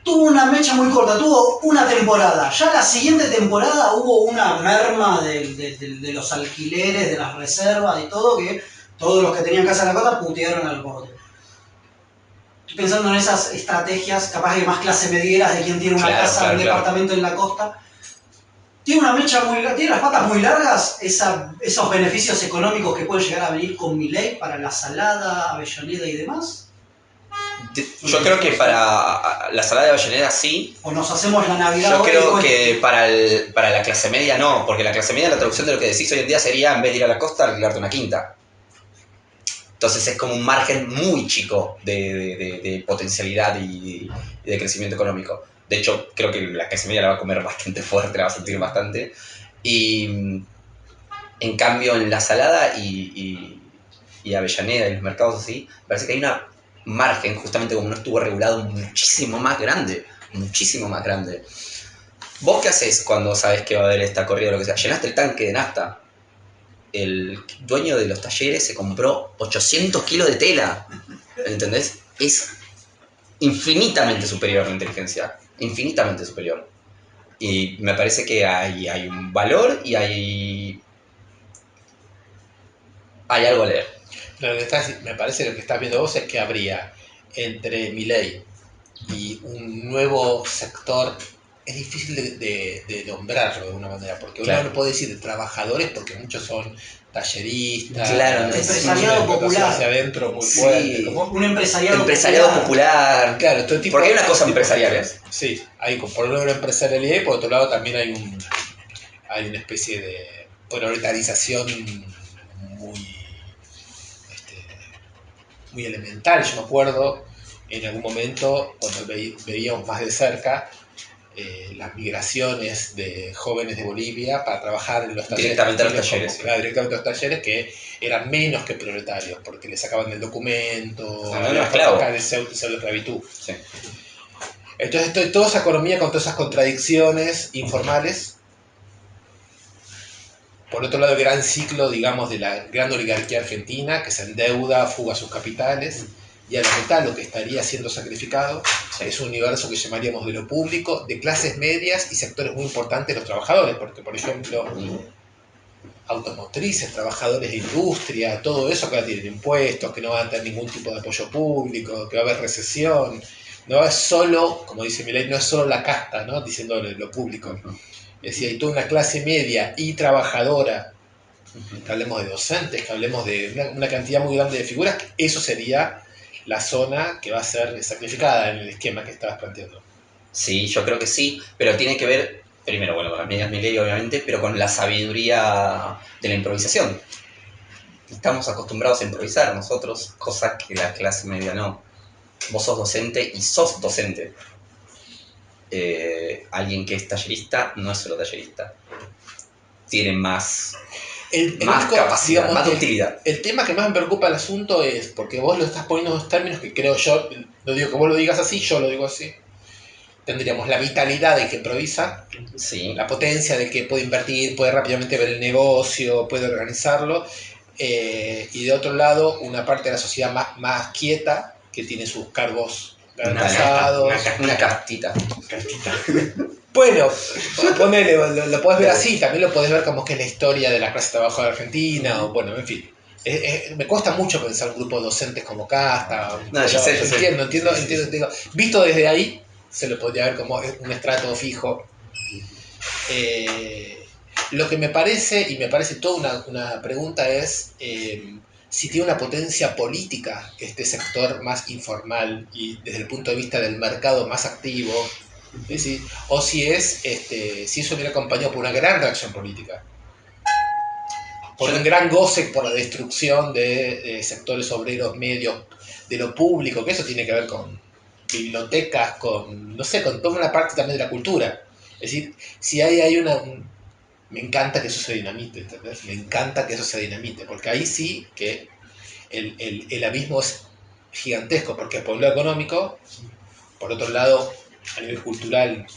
Tuvo una mecha muy corta, tuvo una temporada. Ya la siguiente temporada hubo una merma de los alquileres, de las reservas y todo, que todos los que tenían casa en la costa putearon al borde. Estoy pensando en esas estrategias, capaz que más clase medieras de quien tiene una casa, un departamento en la costa. Tiene una mecha muy larga, tiene las patas muy largas, esos beneficios económicos que pueden llegar a venir con Milei para la Salada, Avellaneda y demás. Yo creo que para la Salada de Avellaneda sí. O nos hacemos la Navidad. Yo creo que para la clase media no, porque la clase media, la traducción de lo que decís hoy en día sería, en vez de ir a la costa, alquilarte una quinta. Entonces es como un margen muy chico de potencialidad y de crecimiento económico. De hecho, creo que la clase media la va a comer bastante fuerte, la va a sentir bastante. Y en cambio, en la Salada y Avellaneda y los mercados así, parece que hay una margen, justamente como no estuvo regulado, muchísimo más grande. Muchísimo más grande. ¿Vos qué haces cuando sabes que va a haber esta corrida o lo que sea? ¿Llenaste el tanque de nafta? El dueño de los talleres se compró 800 kilos de tela. ¿Entendés? Es infinitamente superior a la inteligencia. Infinitamente superior. Y me parece que hay un valor y hay algo a leer. Me parece que lo que estás viendo vos es que habría entre Milei y un nuevo sector. Es difícil de nombrarlo de alguna manera, porque uno no puede decir de trabajadores, porque muchos son talleristas, empresariado popular hacia adentro muy fuerte, ¿cómo? Un empresariado popular. Claro, todo tipo, porque hay una cosa empresarial, ¿ves? Sí, hay por un lado una empresarialidad y por otro lado también hay una especie de proletarización muy elemental. Yo me acuerdo en algún momento cuando veíamos más de cerca las migraciones de jóvenes de Bolivia para trabajar en los talleres. Directamente a los talleres. Directamente a los talleres, que eran menos que proletarios, porque les sacaban el documento, el pseudo-esclavitud. Sí. Entonces, toda esa economía con todas esas contradicciones informales. Por otro lado, el gran ciclo, digamos, de la gran oligarquía argentina, que se endeuda, fuga sus capitales, y a la mitad lo que estaría siendo sacrificado es un universo que llamaríamos de lo público, de clases medias y sectores muy importantes de los trabajadores, porque, por ejemplo, automotrices, trabajadores de industria, todo eso que ahora tienen impuestos, que no van a tener ningún tipo de apoyo público, que va a haber recesión. No es solo, como dice Milei, no es solo la casta, ¿no? Diciendo lo público. Es decir, hay toda una clase media y trabajadora, que hablemos de docentes, que hablemos de una cantidad muy grande de figuras, eso sería la zona que va a ser sacrificada en el esquema que estabas planteando. Sí, yo creo que sí, pero tiene que ver, primero, bueno, con las medidas Milei, obviamente, pero con la sabiduría de la improvisación. Estamos acostumbrados a improvisar nosotros, cosas que la clase media no. Vos sos docente y sos docente. Alguien que es tallerista no es solo tallerista. Tiene más capacidad, digamos, más utilidad. El tema que más me preocupa del asunto es, porque vos lo estás poniendo en dos términos que creo yo, no digo que vos lo digas así, yo lo digo así. Tendríamos la vitalidad del que improvisa, sí, la potencia del que puede invertir, puede rápidamente ver el negocio, puede organizarlo, y de otro lado una parte de la sociedad más quieta, que tiene sus cargos garantizados. Una castita. Bueno, ponele, lo podés ver así, también lo podés ver como que es la historia de la clase trabajadora argentina, o bueno, en fin. Me cuesta mucho pensar grupos docentes como casta. No, yo sé. Entiendo. Visto desde ahí, se lo podría ver como un estrato fijo. Lo que me parece, y me parece toda una pregunta, es si tiene una potencia política este sector más informal y desde el punto de vista del mercado más activo, es decir, o si eso viene acompañado por una gran reacción política, por un gran goce por la destrucción de sectores obreros medios, de lo público, que eso tiene que ver con bibliotecas, con toda una parte también de la cultura. Es decir, si hay me encanta que eso se dinamite, ¿entendés? Me encanta que eso se dinamite, porque ahí sí que el abismo es gigantesco, porque por un lado económico, por otro lado a nivel cultural,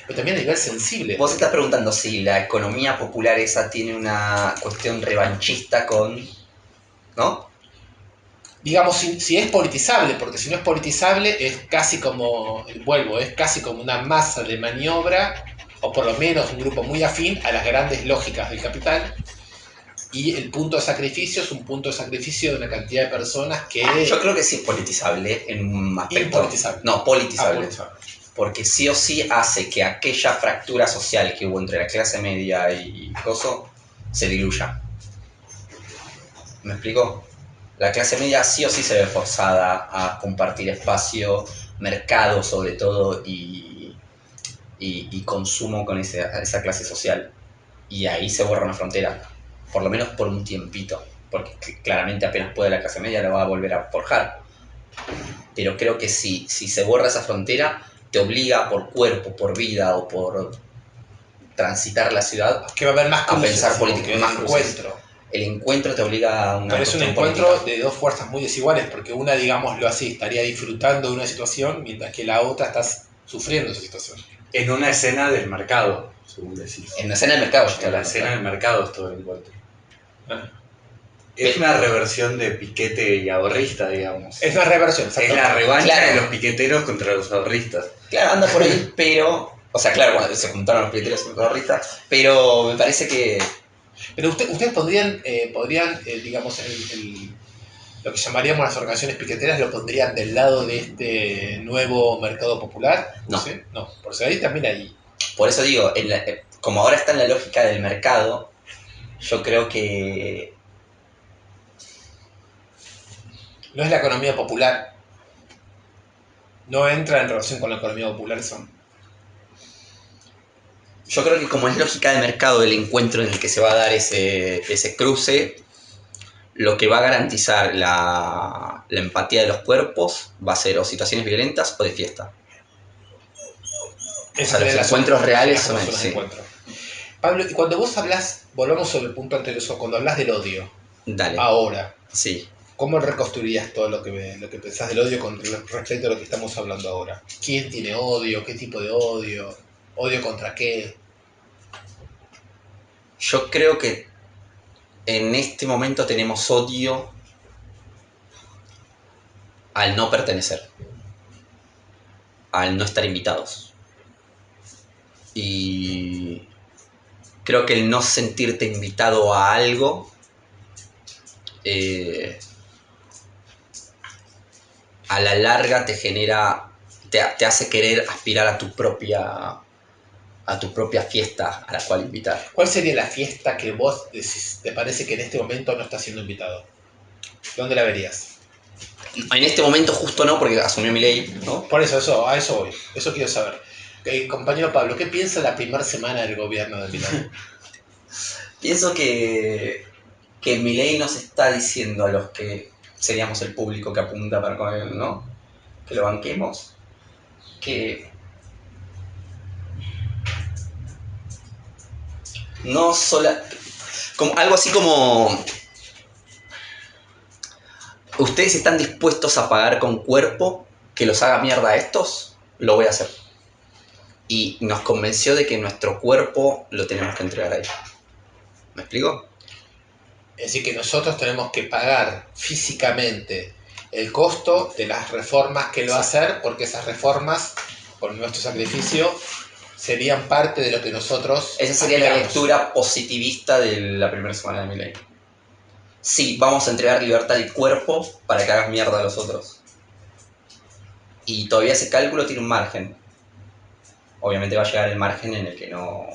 pero también a nivel sensible. Vos estás preguntando si la economía popular esa tiene una cuestión revanchista con... ¿no? digamos, si es politizable, porque si no es politizable es casi como, es casi como una masa de maniobra, o por lo menos un grupo muy afín a las grandes lógicas del capital, y el punto de sacrificio es un punto de sacrificio de una cantidad de personas que... Yo creo que sí es politizable en un aspecto... Impolitizable. No, politizable. politizable. Porque sí o sí hace que aquella fractura social que hubo entre la clase media y coso se diluya. ¿Me explico? La clase media sí o sí se ve forzada a compartir espacio, mercado sobre todo, y consumo con esa clase social. Y ahí se borra una frontera, por lo menos por un tiempito, porque claramente apenas puede la clase media la va a volver a forjar. Pero creo que si se borra esa frontera, te obliga por cuerpo, por vida o por transitar la ciudad Que va a haber más a cruces, pensar sí, política, el más cruces. encuentro. El encuentro te obliga a una Pero es un cuestión encuentro política. de dos fuerzas muy desiguales, porque una, digámoslo así, estaría disfrutando de una situación, mientras que la otra está sufriendo esa situación. En una escena del mercado, según decís. En la escena del mercado, yo estoy En la hablando, escena claro. del mercado es todo el encuentro. Ah. Es una reversión de Piquete y ahorrista, digamos. Es una reversión, Es la exactamente. revancha Claro. de los piqueteros contra los ahorristas. Claro, anda por ahí, pero... O sea, claro, cuando se juntaron los piqueteros y los ahorristas, pero me parece que... Pero ustedes podrían, digamos, lo que llamaríamos las organizaciones piqueteras, lo pondrían del lado de este nuevo mercado popular. No. ¿Sí? No, por eso ahí también hay... Por eso digo, como ahora está en la lógica del mercado, yo creo que... No es la economía popular. No entra en relación con la economía popular eso. Yo creo que como es lógica de mercado el encuentro en el que se va a dar ese cruce, lo que va a garantizar la empatía de los cuerpos va a ser o situaciones violentas o de fiesta. O sea, los encuentros reales son los sí. encuentros. Pablo, y cuando vos hablas, volvamos sobre el punto anterior, cuando hablas del odio, Dale. ahora, Sí. ¿cómo reconstruirías todo lo que pensás del odio con respecto a lo que estamos hablando ahora? ¿Quién tiene odio? ¿Qué tipo de odio? ¿Odio contra qué? Yo creo que en este momento tenemos odio al no pertenecer, al no estar invitados. Y creo que el no sentirte invitado a algo a la larga te genera, te hace querer aspirar a tu propia fiesta a la cual invitar. ¿Cuál sería la fiesta que vos decís, te parece que en este momento no estás siendo invitado? ¿Dónde la verías? En este momento justo no, porque asumió mi ley, ¿no? Por eso, a eso voy. Eso quiero saber. Compañero Pablo, ¿qué piensa la primera semana del gobierno de Milei? Pienso que Milei nos está diciendo a los que seríamos el público que apunta para con él, ¿no? Que lo banquemos, que no sola, como algo así como ustedes están dispuestos a pagar con cuerpo que los haga mierda a estos, lo voy a hacer. Y nos convenció de que nuestro cuerpo lo tenemos que entregar a ellos. ¿Me explico? Es decir, que nosotros tenemos que pagar físicamente el costo de las reformas que él va a hacer, porque esas reformas, por nuestro sacrificio, serían parte de lo que nosotros... Esa sería la aspiramos. lectura positivista de la primera semana de Milei. Sí, vamos a entregar libertad al cuerpo para que hagas mierda a los otros. Y todavía ese cálculo tiene un margen. Obviamente va a llegar el margen en el que no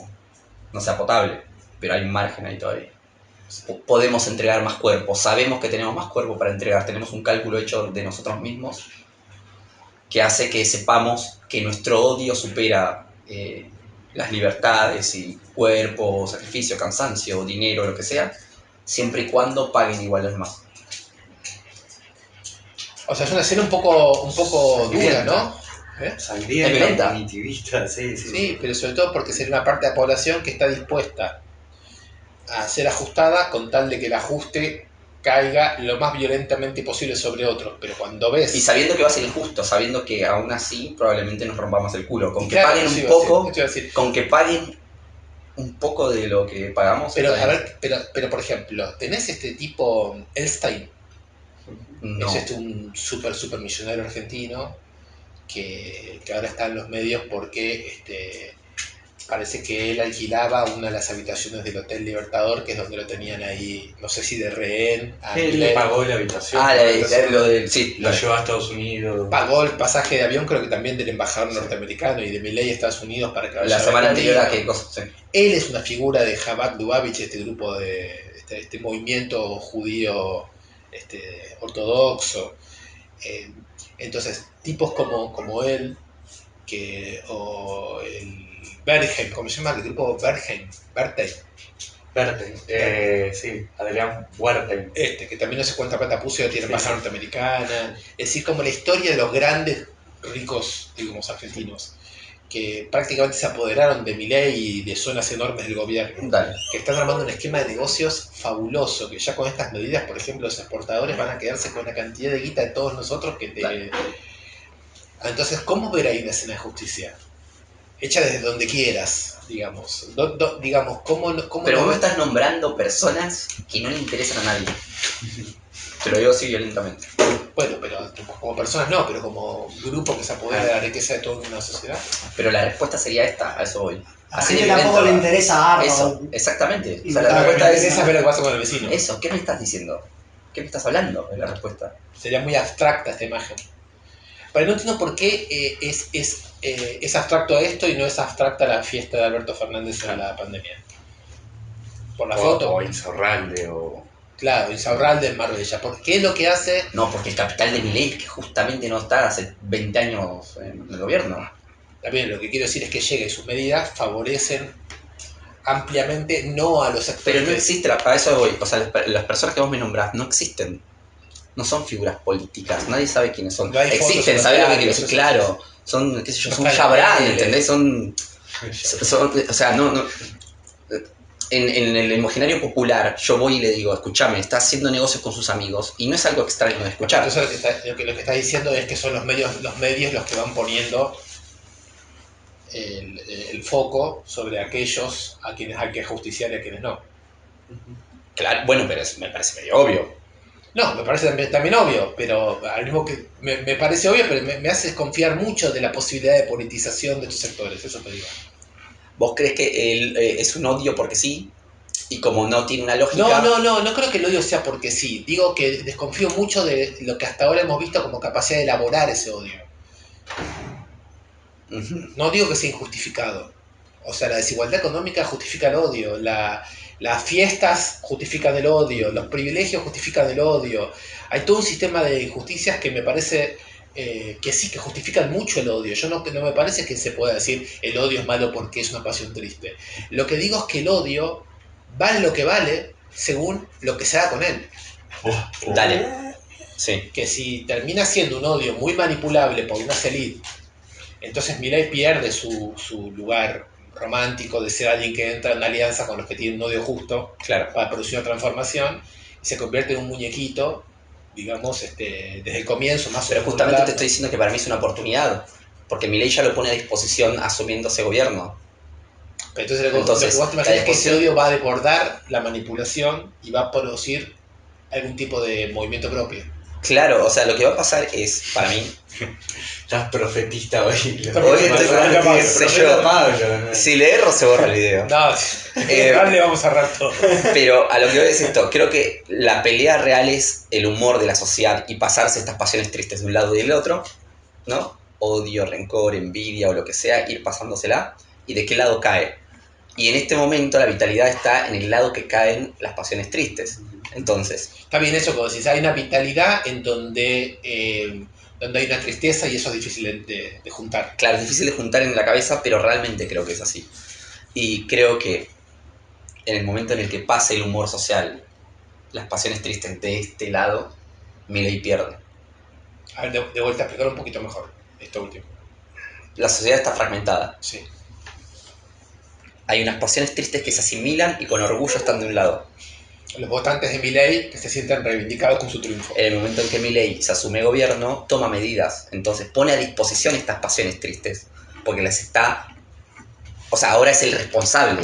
sea potable, pero hay un margen ahí todavía. Podemos entregar más cuerpo, sabemos que tenemos más cuerpo para entregar, tenemos un cálculo hecho de nosotros mismos que hace que sepamos que nuestro odio supera las libertades y cuerpo, sacrificio, cansancio, dinero, lo que sea, siempre y cuando paguen igual los demás. O sea, es una escena un poco dura, ¿no? Sangrienta, Es violenta. punitivista, sí. Sí, pero sobre todo porque sería una parte de la población que está dispuesta a ser ajustada con tal de que el ajuste caiga lo más violentamente posible sobre otros. Pero cuando ves... Y sabiendo que va a ser injusto, sabiendo que aún así probablemente nos rompamos el culo. Con que Claro, paguen eso un iba a decir, poco, eso iba a decir. con que paguen un poco de lo que pagamos. Pero, está a bien. ver, pero por ejemplo, tenés este tipo, Elstein, No. Es un super millonario argentino que ahora está en los medios porque parece que él alquilaba una de las habitaciones del Hotel Libertador, que es donde lo tenían ahí, no sé si de rehén. Él le pagó la habitación. Sí, lo llevó a Estados Unidos. Pagó el pasaje de avión, creo que también del embajador norteamericano y de Milei a Estados Unidos para que vaya la a ver semana la anterior liga. a qué cosa. Sí. Él es una figura de Chabad Lubavitch, este grupo de este movimiento judío ortodoxo. Entonces, tipos como él, o el Bergheim, ¿cómo se llama? El grupo Bergheim, Sí, Adrián Huerta. que también no sé cuánta plata puso, ya tiene embajada norteamericana. Es decir, como la historia de los grandes ricos, digamos, argentinos, que prácticamente se apoderaron de Milei y de zonas enormes del gobierno, Dale. que están armando un esquema de negocios fabuloso, que ya con estas medidas, por ejemplo, los exportadores van a quedarse con la cantidad de guita de todos nosotros que te... Dale. Entonces, ¿cómo ver ahí una escena de justicia? Hecha desde donde quieras, digamos. Digamos, ¿cómo Pero no vos estás nombrando personas que no le interesan a nadie. Te lo digo así violentamente. Bueno, pero como personas no, pero como grupo que se apodera de la riqueza de toda una sociedad. Pero la respuesta sería esta, a eso voy. A la gente tampoco le interesa Arnold. Eso, exactamente. Y O sea, la me respuesta Es es saber lo que pasa con el vecino. eso. ¿Qué me estás diciendo? ¿Qué me estás hablando? Es la respuesta. Sería muy abstracta esta imagen. Pero no entiendo por qué es abstracto esto y no es abstracta la fiesta de Alberto Fernández en la pandemia. Por la foto. O Insaurralde, o... Claro, Insaurralde en Marbella. ¿Por qué lo que hace? No, porque el capital de Milei es que justamente no está hace 20 años en el gobierno. También lo que quiero decir es que llega y sus medidas favorecen ampliamente no a los Pero sectores. no existe, para eso voy. O sea, las personas que vos me nombrás no existen. No son figuras políticas, nadie sabe quiénes son. No hay fotos Existen, en ¿sabes lo que los quiero decir? diarios, Claro, son, qué sé yo, Los son carteles. Chabrán, ¿entendés? Son, o sea, no. En el imaginario popular, yo voy y le digo, escúchame, está haciendo negocios con sus amigos, y no es algo extraño de escuchar. Entonces lo que está diciendo es que son los medios los que van poniendo el foco sobre aquellos a quienes hay que justiciar y a quienes no. Claro, bueno, pero me parece medio obvio. No, me parece también obvio, pero al mismo que me parece obvio, pero me hace desconfiar mucho de la posibilidad de politización de estos sectores, eso te digo. ¿Vos crees que él es un odio porque sí? Y como no tiene una lógica... No creo que el odio sea porque sí. Digo que desconfío mucho de lo que hasta ahora hemos visto como capacidad de elaborar ese odio. Uh-huh. No digo que sea injustificado. O sea, la desigualdad económica justifica el odio, las fiestas justifican el odio, los privilegios justifican el odio. Hay todo un sistema de injusticias que me parece que sí, que justifican mucho el odio. Yo no me parece que se pueda decir el odio es malo porque es una pasión triste. Lo que digo es que el odio vale lo que vale según lo que se haga con él. Dale. Sí. Que si termina siendo un odio muy manipulable por una élite, entonces Milei pierde su lugar romántico de ser alguien que entra en alianza con los que tienen un odio justo, Claro, para producir una transformación, y se convierte en un muñequito, digamos, desde el comienzo, más o pero menos. justamente te estoy diciendo que para mí es una oportunidad, porque Milei ya lo pone a disposición asumiendo ese gobierno. Entonces, lo que vos te imaginas es que ese odio va a desbordar la manipulación y va a producir algún tipo de movimiento propio. Claro, o sea, lo que va a pasar es, para mí... Estás profetista hoy. Hoy estoy sé yo. Si le erro se borra el video. No, le vamos a ahorrar todo. Pero a lo que voy es esto, creo que la pelea real es el humor de la sociedad y pasarse estas pasiones tristes de un lado y del otro, ¿no? Odio, rencor, envidia o lo que sea, ir pasándosela y de qué lado cae. Y en este momento la vitalidad está en el lado que caen las pasiones tristes. Entonces... Está bien eso, como decís, hay una vitalidad en donde hay una tristeza y eso es difícil de juntar. Claro, es difícil de juntar en la cabeza, pero realmente creo que es así. Y creo que en el momento en el que pase el humor social, las pasiones tristes de este lado, Milei pierde. A ver, de vuelta a explicar un poquito mejor esto último. La sociedad está fragmentada. Sí. Hay unas pasiones tristes que se asimilan y con orgullo están de un lado. Los votantes de Milei que se sienten reivindicados con su triunfo. En el momento en que Milei se asume gobierno, toma medidas. Entonces pone a disposición estas pasiones tristes. Porque las está... O sea, ahora es el responsable.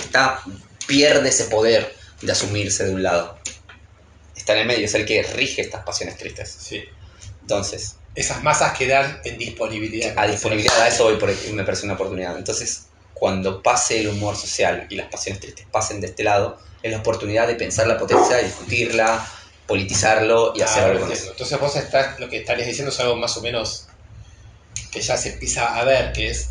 Pierde ese poder de asumirse de un lado. está en el medio, es el que rige estas pasiones tristes. Sí. Entonces, Esas masas quedan en disponibilidad. a disponibilidad, a eso voy porque me parece una oportunidad. Entonces, cuando pase el humor social y las pasiones tristes pasen de este lado, es la oportunidad de pensar la potencia, discutirla, politizarlo y hacer algo con eso. Entonces vos estás, lo que estarías diciendo es algo más o menos que ya se empieza a ver, que es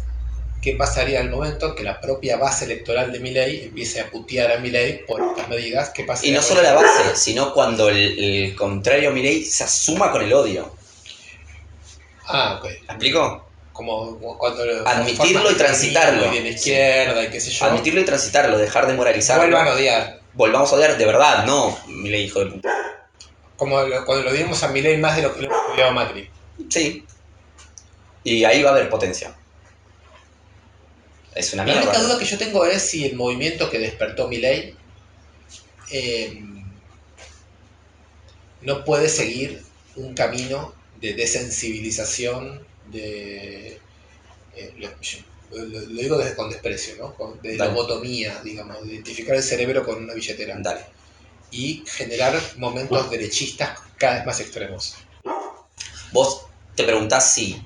qué pasaría en el momento que la propia base electoral de Milei empiece a putear a Milei por estas medidas. ¿Qué pasaría? Y no solo la base, sino cuando el contrario a Milei se asuma con el odio. Ah, ok. ¿Me explico? Como cuando Admitirlo y transitarlo. Y de la izquierda y qué sé yo. Admitirlo y transitarlo, dejar de moralizarlo. Vuelvan a odiar. Volvamos a odiar de verdad, no Milei hijo de puta. Cuando lo dimos a Milei más de lo que lo odiaba Macri. Sí. Y ahí va a haber potencia. Es una La mierda. única duda que yo tengo es si el movimiento que despertó Milei no puede seguir un camino de desensibilización, lo digo con desprecio, ¿no? De Dale. lobotomía, digamos, de identificar el cerebro con una billetera Dale. y generar momentos derechistas cada vez más extremos. Vos te preguntás si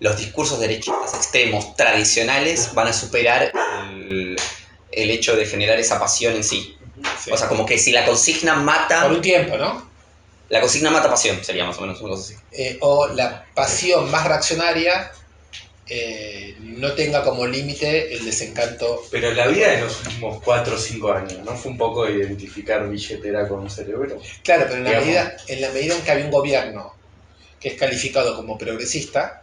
los discursos derechistas extremos tradicionales van a superar el hecho de generar esa pasión en sí. Sí. O sea, como que si la consigna mata... Por un tiempo, ¿no? La consigna mata pasión, sería más o menos una cosa así. O la pasión más reaccionaria no tenga como límite el desencanto. Pero la vida de los últimos 4 o 5 años, ¿no fue un poco de identificar billetera con cerebro? Claro, pero en la Digamos. medida en que había un gobierno que es calificado como progresista,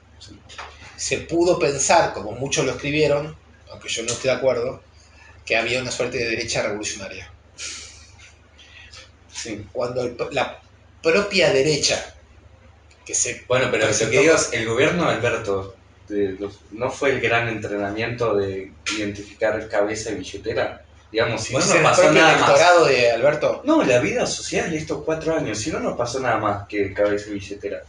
se pudo pensar, como muchos lo escribieron, aunque yo no estoy de acuerdo, que había una suerte de derecha revolucionaria. Sí. Cuando la propia derecha, que se Bueno, pero lo presentó- que digo es, el gobierno de Alberto no fue el gran entrenamiento de identificar cabeza y billetera. Digamos, si no ¿Vos nos decís el pasó propio nada más. electorado de Alberto? No, la vida social de estos 4 años, si no nos pasó nada más que cabeza y billetera.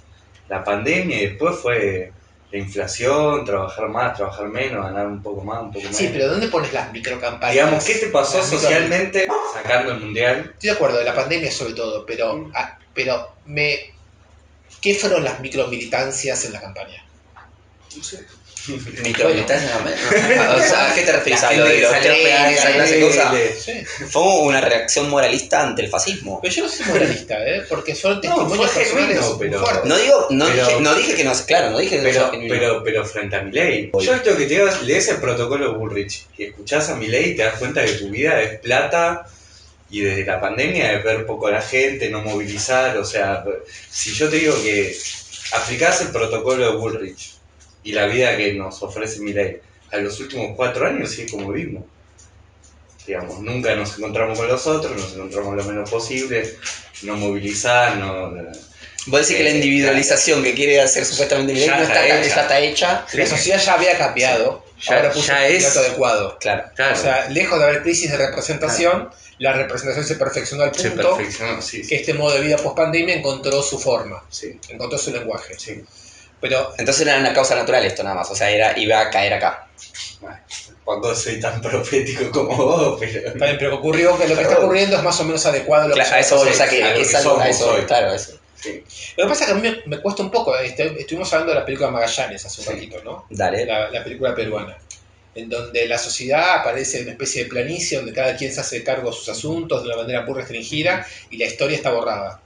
La pandemia y después fue la inflación, trabajar más, trabajar menos, ganar un poco más, un poco menos. Sí, pero ¿dónde pones las microcampañas? Digamos, ¿qué te pasó Las socialmente sacando el mundial? Estoy de acuerdo, de la pandemia sobre todo, pero ¿qué fueron las micromilitancias en la campaña? No sé. Micromilitancia, o sea, ¿a qué te referís? La ¿A lo gente de que los salió a trenes, pegar esa clase de cosas? Sí. Fue una reacción moralista ante el fascismo. Pero yo no soy moralista, porque son No, testimonios fue personales genuino, muy pero- fuertes. No dije que no, claro, no dije que no sea genuino. Pero frente a Milei, yo esto que te digo es, lees el protocolo de Bullrich y escuchás a Milei y te das cuenta que tu vida es plata y desde la pandemia es ver poco a la gente, no movilizar, o sea, si yo te digo que aplicás el protocolo de Bullrich y la vida que nos ofrece Milei a los últimos 4 años sí es como vimos. Digamos, nunca nos encontramos con los otros, nos encontramos lo menos posible, no movilizar, no... Vos decís que la individualización que quiere hacer supuestamente Milei Ya no está está, hecha. ya está hecha. La sociedad ya había cambiado, Ya- ahora puso ya el es- candidato adecuado. Claro. Claro, O sea, lejos de haber crisis de representación, la representación se perfeccionó al se punto perfeccionó, sí, que sí, este modo de vida post-pandemia encontró su forma, sí, encontró su lenguaje. sí. Pero Entonces era una causa natural esto nada más, o sea, iba a caer acá. Bueno, tampoco soy tan profético como vos, pero... está bien, pero ocurrió que lo que está ocurriendo es más o menos adecuado a lo que Claro, a se eso voy, o sea, a que lo es que algo, a somos eso, hoy. claro, eso. Sí. Lo que pasa es que a mí me cuesta un poco, estuvimos hablando de la película Magallanes hace un Sí. ratito, ¿no? Dale. La película peruana, en donde la sociedad aparece en una especie de planicie donde cada quien se hace cargo de sus asuntos de una manera muy restringida y la historia está borrada.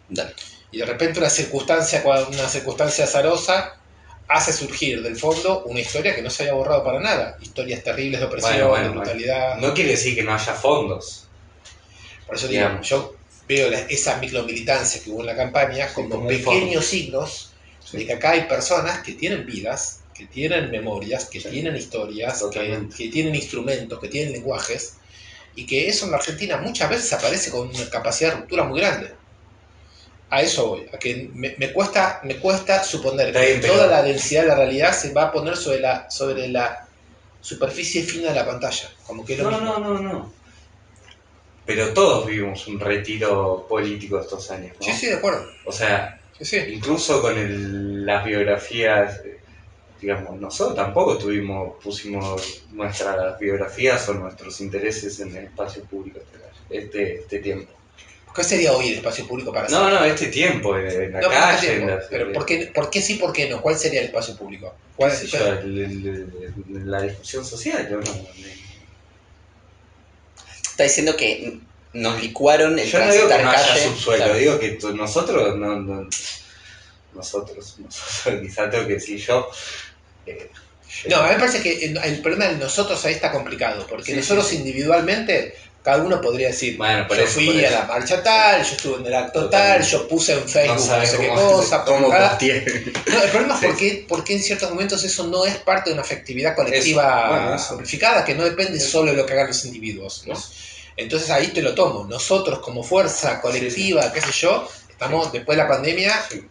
Dale. Y de repente una circunstancia azarosa hace surgir del fondo una historia que no se había borrado para nada. Historias terribles de opresión, Bueno, de brutalidad. No quiere decir que no haya fondos. Por eso digo, Digamos. yo veo esa micromilitancia que hubo en la campaña como como un pequeños signos Sí. de que acá hay personas que tienen vidas, que tienen memorias, que Sí. tienen historias, Totalmente. que tienen instrumentos, que tienen lenguajes, y que eso en la Argentina muchas veces aparece con una capacidad de ruptura muy grande. A eso voy, a que me cuesta suponer Está que bien, pero- toda la densidad de la realidad se va a poner sobre la superficie fina de la pantalla, como que es lo mismo. No. Pero todos vivimos un retiro político estos años, ¿no? Sí, de acuerdo. O sea, Sí. incluso con las biografías, digamos, nosotros tampoco pusimos nuestras biografías o nuestros intereses en el espacio público este tiempo. ¿Qué sería hoy el espacio público para No, no, este tiempo, en la No, pero calle, tiempo. en la... Pero ¿por qué sí, por qué no? ¿Cuál sería el espacio público? ¿Cuál qué sé yo, la discusión social, ¿no? Está diciendo que nos licuaron el Yo no digo que transitar no haya calle. subsuelo, Claro. digo que nosotros, nosotros, quizá tengo que decir yo. No, a mí me parece que el problema de nosotros ahí está complicado, porque Sí, nosotros sí, sí. individualmente, cada uno podría decir, Bueno, por yo eso, fui por a eso. la marcha tal, yo estuve en el acto Totalmente. tal, yo puse en Facebook no, sabes sé qué cómo, cosa, cómo cada- posteé. No, el problema Sí. es porque en ciertos momentos eso no es parte de una afectividad Eso, colectiva bueno, eso. amplificada, que no depende Eso. solo de lo que hagan los individuos, ¿no? Eso. Entonces ahí te lo tomo. Nosotros como fuerza colectiva, qué sé yo, estamos después de la pandemia, Sí.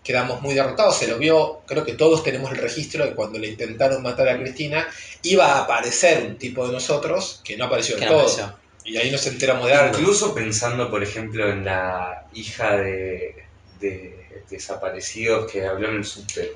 quedamos muy derrotados. Se lo vio, creo que todos tenemos el registro de cuando le intentaron matar a Cristina, iba a aparecer un tipo de nosotros que no apareció Que del no todo. apareció. Y ahí nos enteramos de algo. Incluso pensando, por ejemplo, en la hija de desaparecidos que habló en el subte.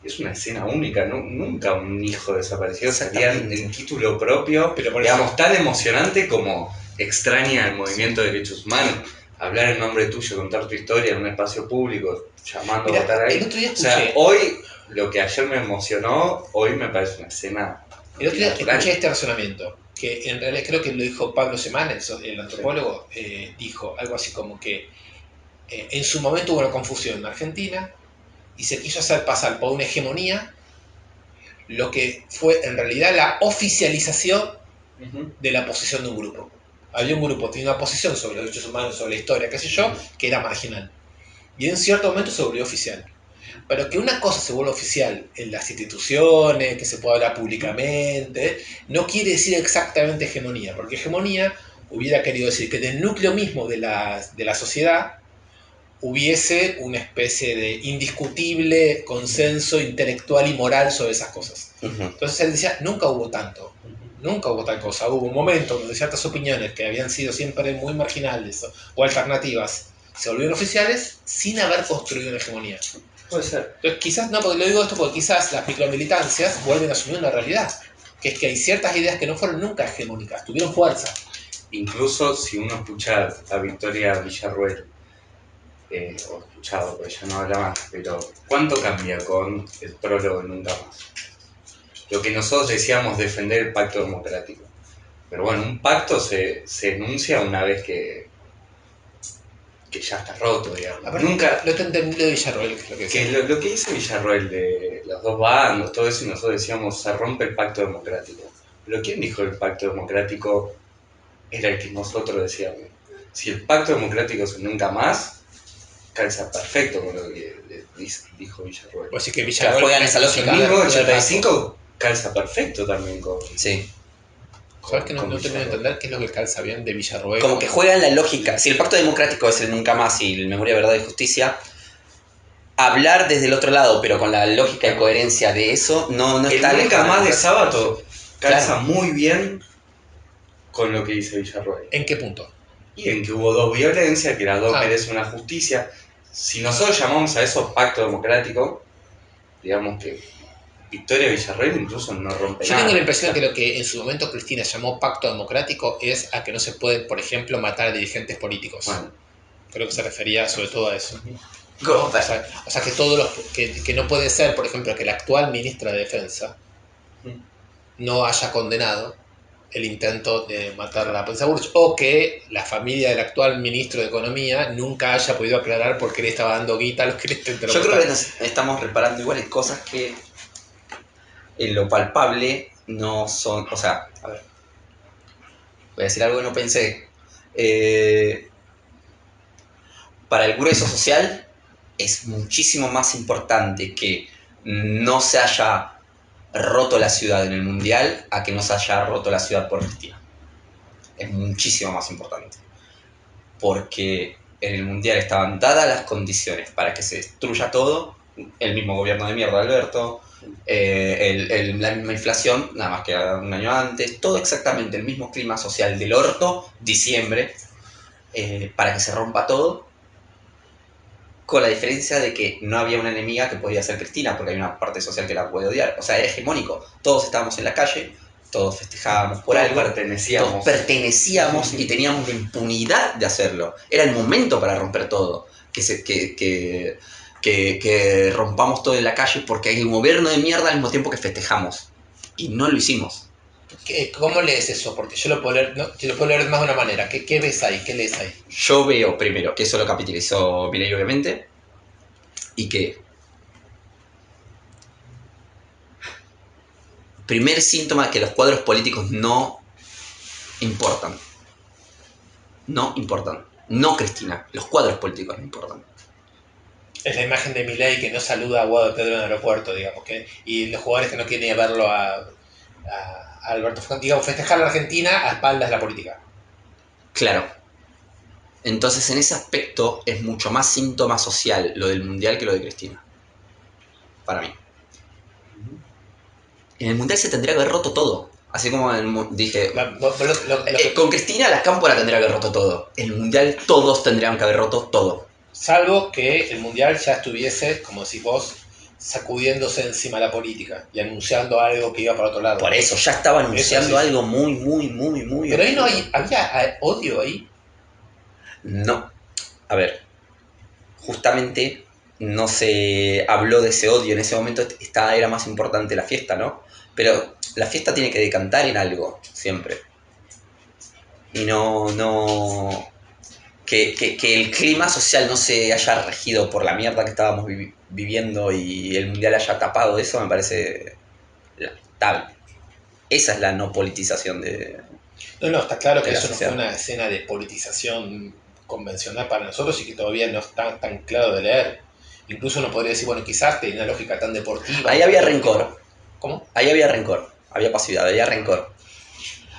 Es una escena única, ¿no? Nunca un hijo desaparecido salía en título propio, Pero por digamos, eso- tan emocionante como extraña el movimiento de derechos humanos. Hablar en nombre tuyo, contar tu historia en un espacio público, llamando Mira, a votar ahí. el otro día O sea, escuché- hoy, lo que ayer me emocionó, hoy me parece una escena El otro día natural. escuché este razonamiento, que en realidad creo que lo dijo Pablo Semán, el antropólogo, dijo algo así como que en su momento hubo una confusión en Argentina y se quiso hacer pasar por una hegemonía, lo que fue en realidad la oficialización Ujú. de la posición de un grupo. Había un grupo que tenía una posición sobre los derechos humanos, sobre la historia, qué sé yo, que era marginal. Y en cierto momento se volvió oficial. Pero que una cosa se vuelva oficial en las instituciones, que se pueda hablar públicamente, no quiere decir exactamente hegemonía, porque hegemonía hubiera querido decir que del núcleo mismo de la sociedad hubiese una especie de indiscutible consenso intelectual y moral sobre esas cosas. Ujú. Entonces él decía, nunca hubo tanto, nunca hubo tal cosa. Hubo un momento donde ciertas opiniones que habían sido siempre muy marginales o alternativas se volvieron oficiales sin haber construido una hegemonía. Puede ser. Entonces quizás, no, porque lo digo esto porque quizás las micromilitancias vuelven a asumir una realidad, que es que hay ciertas ideas que no fueron nunca hegemónicas, tuvieron fuerza. Incluso si uno escucha a Victoria Villarruel, o escuchado, porque ya no habla más, pero ¿cuánto cambia con el prólogo de Nunca Más? Lo que nosotros decíamos defender el pacto democrático. Pero bueno, un pacto se enuncia una vez que ya está roto, digamos. A ver, Nunca, lo entendí de Villarroel, que es lo que que decía. lo que dice Villarroel de los dos bandos, todo eso, y nosotros decíamos, se rompe el pacto democrático. Pero ¿quién dijo el pacto democrático era el que nosotros decíamos? Si el pacto democrático es Nunca Más, calza perfecto con lo que dijo Villarroel. Pues sí que O sea, Villarroel juegan esa lógica. El mismo Claro, 85 calza perfecto también con... Sí. ¿Sabes que no con termino de Villarroel. entender qué es lo que calza bien de Villarroel? Como que juegan la lógica. Si el pacto democrático es el nunca más y el memoria, verdad y justicia, hablar desde el otro lado, pero con la lógica y coherencia de eso, no El está Nunca lejos Más de la- Sábato calza Claro. muy bien con lo que dice Villarroel. ¿En qué punto? Y en que hubo dos violencias, que las dos Ah. merecen una justicia. Si nosotros llamamos a eso pacto democrático, digamos que Victoria Villarroel incluso no rompe Yo nada. tengo la impresión que lo que en su momento Cristina llamó pacto democrático es a que no se pueden, por ejemplo, matar a dirigentes políticos. Bueno, Creo que se refería sobre todo a eso. ¿No? Go- O sea, que todos los que no puede ser, por ejemplo, que la actual ministra de Defensa no haya condenado el intento de matar a la prensa Burch, o que la familia del actual ministro de Economía nunca haya podido aclarar por qué le estaba dando guita a los que le intentaron Yo creo matar. que nos estamos reparando igual en cosas que en lo palpable no son. O sea, a ver. Voy a decir algo que no pensé. Para el grueso social es muchísimo más importante que no se haya roto la ciudad en el mundial a que no se haya roto la ciudad por Cristina. Es muchísimo más importante. Porque en el mundial estaban dadas las condiciones para que se destruya todo. El mismo gobierno de mierda de Alberto, la misma inflación, nada más que un año antes, todo exactamente el mismo clima social del orto, diciembre, para que se rompa todo, con la diferencia de que no había una enemiga que podía ser Cristina, porque hay una parte social que la puede odiar. O sea, era hegemónico. Todos estábamos en la calle todos festejábamos por Todos algo, pertenecíamos. todos pertenecíamos y teníamos la impunidad de hacerlo. Era el momento para romper todo, que rompamos todo en la calle porque hay un gobierno de mierda al mismo tiempo que festejamos. Y no lo hicimos. ¿Cómo lees eso? Porque yo lo puedo leer, ¿no? Yo lo puedo leer de más de una manera. ¿Qué ves ahí? ¿Qué lees ahí? Yo veo primero que eso lo capitalizó Milei, obviamente, y que primer síntoma de que los cuadros políticos no importan. No importan. No Cristina, los cuadros políticos no importan. Es la imagen de Milei que no saluda a Guado de Pedro en el aeropuerto, digamos, y los jugadores que no quieren ir a verlo a Alberto Fernández, digamos, festejar a la Argentina a espaldas de la política. Claro. Entonces, en ese aspecto es mucho más síntoma social lo del Mundial que lo de Cristina. Para mí. En el Mundial se tendría que haber roto todo. Así como dije, con Cristina la Cámpora tendría que haber roto todo. En el Mundial todos tendrían que haber roto todo. Salvo que el Mundial ya estuviese, como decís vos, sacudiéndose encima de la política y anunciando algo que iba para otro lado. Por eso, ya estaba anunciando sí. Algo muy... Pero ahí no había odio ahí. No. A ver, justamente no se habló de ese odio. En ese momento era más importante la fiesta, ¿no? Pero la fiesta tiene que decantar en algo, siempre. Y que el clima social no se haya regido por la mierda que estábamos viviendo y el Mundial haya tapado eso, me parece lamentable. Esa es la no politización de... No, está claro que de la eso no sociedad. fue una escena de politización convencional para nosotros y que todavía no está tan claro de leer. Incluso uno podría decir, bueno, quizás tenía una lógica tan deportiva. Ahí había rencor. ¿Cómo? Ahí había rencor, había pasividad, había rencor.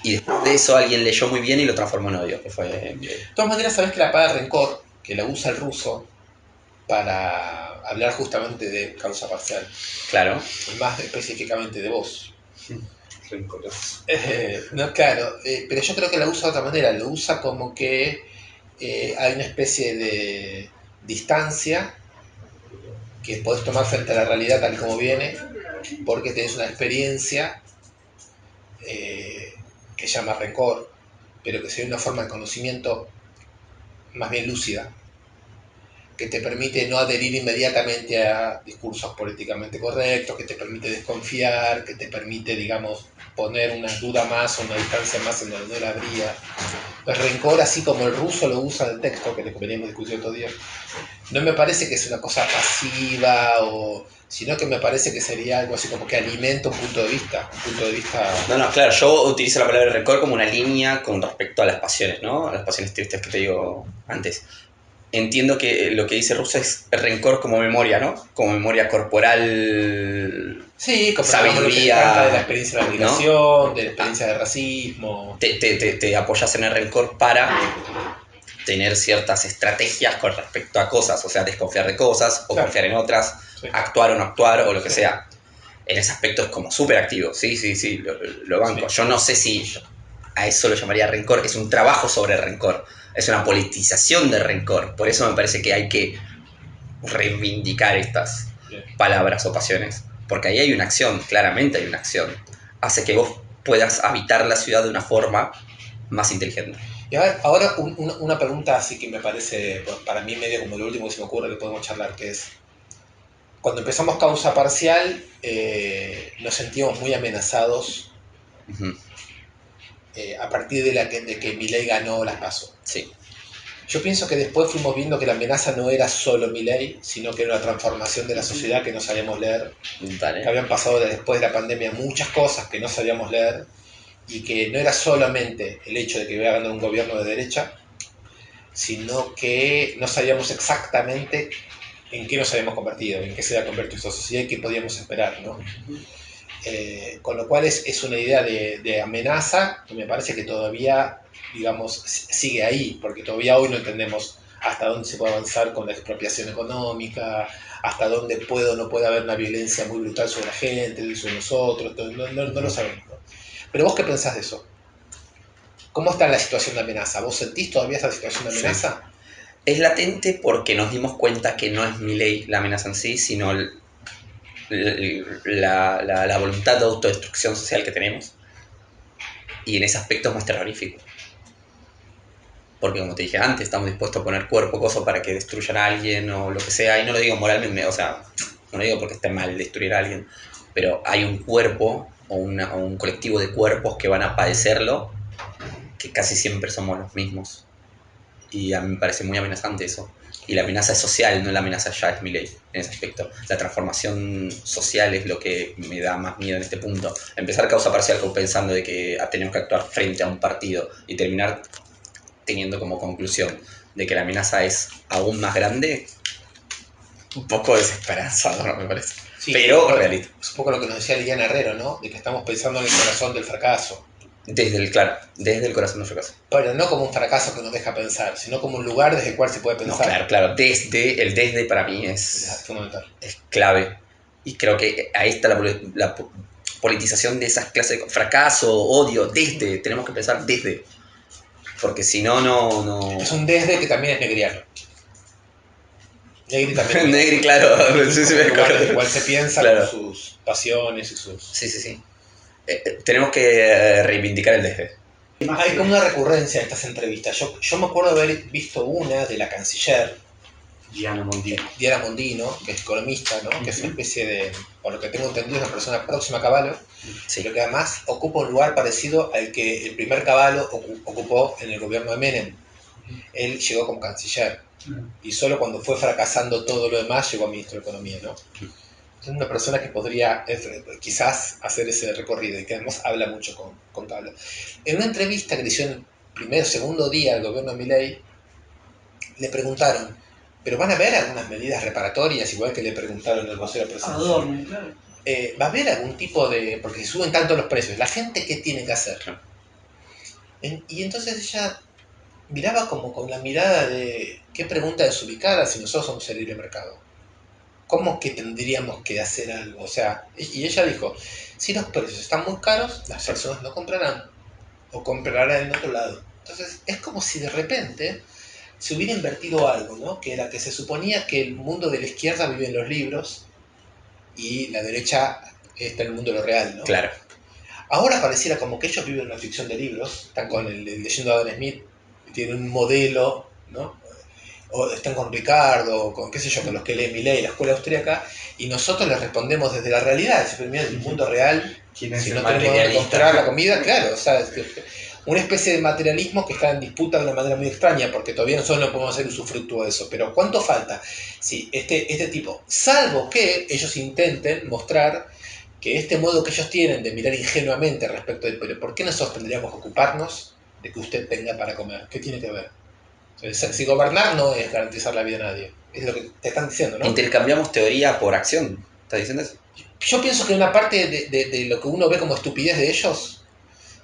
Y después de eso alguien leyó muy bien y lo transformó en odio. Que fue... De todas maneras, sabes que la palabra rencor, que la usa el ruso para hablar justamente de causa parcial. Claro. Y más específicamente de vos. Rencoroso. No, claro, pero yo creo que la usa de otra manera. Lo usa como que hay una especie de distancia que podés tomar frente a la realidad tal como viene, porque tenés una experiencia que se llama rencor, pero que sería una forma de conocimiento más bien lúcida, que te permite no adherir inmediatamente a discursos políticamente correctos, que te permite desconfiar, que te permite, digamos, poner una duda más o una distancia más en donde no la habría. El rencor, así como el ruso lo usa en el texto, que le veníamos discutiendo otro día, no me parece que es una cosa pasiva, sino que me parece que sería algo así como que alimenta un punto de vista. No, claro, yo utilizo la palabra rencor como una línea con respecto a las pasiones, ¿no? A las pasiones tristes que te digo antes. Entiendo que lo que dice Russo es rencor como memoria, ¿no? Como memoria corporal. Sí, como sabiduría, de la experiencia de la migración, ¿no? De la experiencia de racismo. Te apoyas en el rencor para tener ciertas estrategias con respecto a cosas, o sea, desconfiar de cosas o confiar en otras, sí. Actuar o no actuar o lo que sea. En ese aspecto es como súper activo, sí, lo banco. Sí. Yo no sé si a eso lo llamaría rencor, es un trabajo sobre el rencor, es una politización de rencor, por eso me parece que hay que reivindicar estas palabras o pasiones, porque ahí hay una acción, claramente hay una acción, hace que vos puedas habitar la ciudad de una forma más inteligente. Y a ver, ahora una pregunta así que me parece, pues, para mí medio como lo último que se me ocurre que podemos charlar, que es, cuando empezamos causa parcial, nos sentíamos muy amenazados a partir de que Milei ganó las PASO. Sí. Yo pienso que después fuimos viendo que la amenaza no era solo Milei, sino que era una transformación de la sociedad que no sabíamos leer. Dale. Que habían pasado después de la pandemia muchas cosas que no sabíamos leer y que no era solamente el hecho de que iba a ganar un gobierno de derecha, sino que no sabíamos exactamente en qué nos habíamos convertido, en qué se había convertido esta sociedad y qué podíamos esperar, ¿no? Con lo cual es una idea de amenaza que me parece que todavía, digamos, sigue ahí, porque todavía hoy no entendemos hasta dónde se puede avanzar con la expropiación económica, hasta dónde puede o no puede haber una violencia muy brutal sobre la gente, sobre nosotros, no lo sabemos, ¿no? Pero vos, ¿qué pensás de eso? ¿Cómo está la situación de amenaza? ¿Vos sentís todavía esa situación de amenaza? Sí. Es latente porque nos dimos cuenta que no es Milei la amenaza en sí, sino la voluntad de autodestrucción social que tenemos. Y en ese aspecto es más terrorífico. Porque como te dije antes, estamos dispuestos a poner cuerpo, cosa para que destruyan a alguien o lo que sea. Y no lo digo moralmente, o sea, no lo digo porque esté mal destruir a alguien, pero hay un cuerpo o un colectivo de cuerpos que van a padecerlo, que casi siempre somos los mismos. Y a mí me parece muy amenazante eso. Y la amenaza es social, no la amenaza ya es Milei en ese aspecto. La transformación social es lo que me da más miedo en este punto. Empezar causa parcial pensando de que tenemos que actuar frente a un partido y terminar teniendo como conclusión de que la amenaza es aún más grande, un poco desesperanzador, me parece. Sí, pero sí, realista. Es un poco lo que nos decía Liliana Herrero, ¿no? De que estamos pensando en el corazón del fracaso. Desde el corazón de nuestro caso. Pero no como un fracaso que nos deja pensar, sino como un lugar desde el cual se puede No, pensar. claro. Desde para mí Es fundamental. es clave. Y creo que ahí está la politización de esas clases de fracaso, odio, tenemos que pensar desde. Porque si no, no... Es un desde que también es negriano. Negri también. Negri, claro. Sí, Es un lugar desde el cual sí, se piensa claro. con sus pasiones y sus... Sí. Tenemos que reivindicar el desde. Hay como una recurrencia en estas entrevistas. Yo me acuerdo haber visto una de la canciller, Diana Mondino, que es economista, ¿no? Que es una especie de, por lo que tengo entendido, es una persona próxima a Cavallo, Sí. pero que además ocupa un lugar parecido al que el primer Cavallo ocupó en el gobierno de Menem. Él llegó como canciller y solo cuando fue fracasando todo lo demás llegó a ministro de Economía, ¿no? Es una persona que podría quizás hacer ese recorrido y que además habla mucho con Cavallo. En una entrevista que le hicieron el primer o segundo día al gobierno de Milei, le preguntaron, ¿pero van a haber algunas medidas reparatorias, igual que le preguntaron al vocero presidencial? Adorno, claro. ¿Va a haber algún tipo de...? Porque si suben tanto los precios, ¿la gente qué tiene que hacer? Y entonces ella miraba como con la mirada de qué pregunta desubicada si nosotros somos el libre mercado. ¿Cómo que tendríamos que hacer algo? O sea, y ella dijo, si los precios están muy caros, las personas no comprarán o comprarán en otro lado. Entonces es como si de repente se hubiera invertido algo, ¿no? Que era que se suponía que el mundo de la izquierda vive en los libros y la derecha está en el mundo de lo real, ¿no? Claro. Ahora pareciera como que ellos viven una ficción de libros, están con leyendo a Adam Smith, tienen un modelo, ¿no? O están con Ricardo, o con qué sé yo, con los que lee Milei, la escuela austríaca, y nosotros les respondemos desde la realidad, si mira, en el mundo real, ¿Quién es si el no tenemos dónde materialista? comprar la comida, claro, o sea, una especie de materialismo que está en disputa de una manera muy extraña, porque todavía nosotros no podemos hacer usufructo de eso, pero ¿cuánto falta? Sí, este tipo, salvo que ellos intenten mostrar que este modo que ellos tienen de mirar ingenuamente respecto de, pero ¿por qué nosotros tendríamos que ocuparnos de que usted tenga para comer? ¿Qué tiene que ver? Si gobernar no es garantizar la vida a nadie, es lo que te están diciendo, ¿no? Intercambiamos teoría por acción. ¿Estás diciendo eso? Yo pienso que una parte de lo que uno ve como estupidez de ellos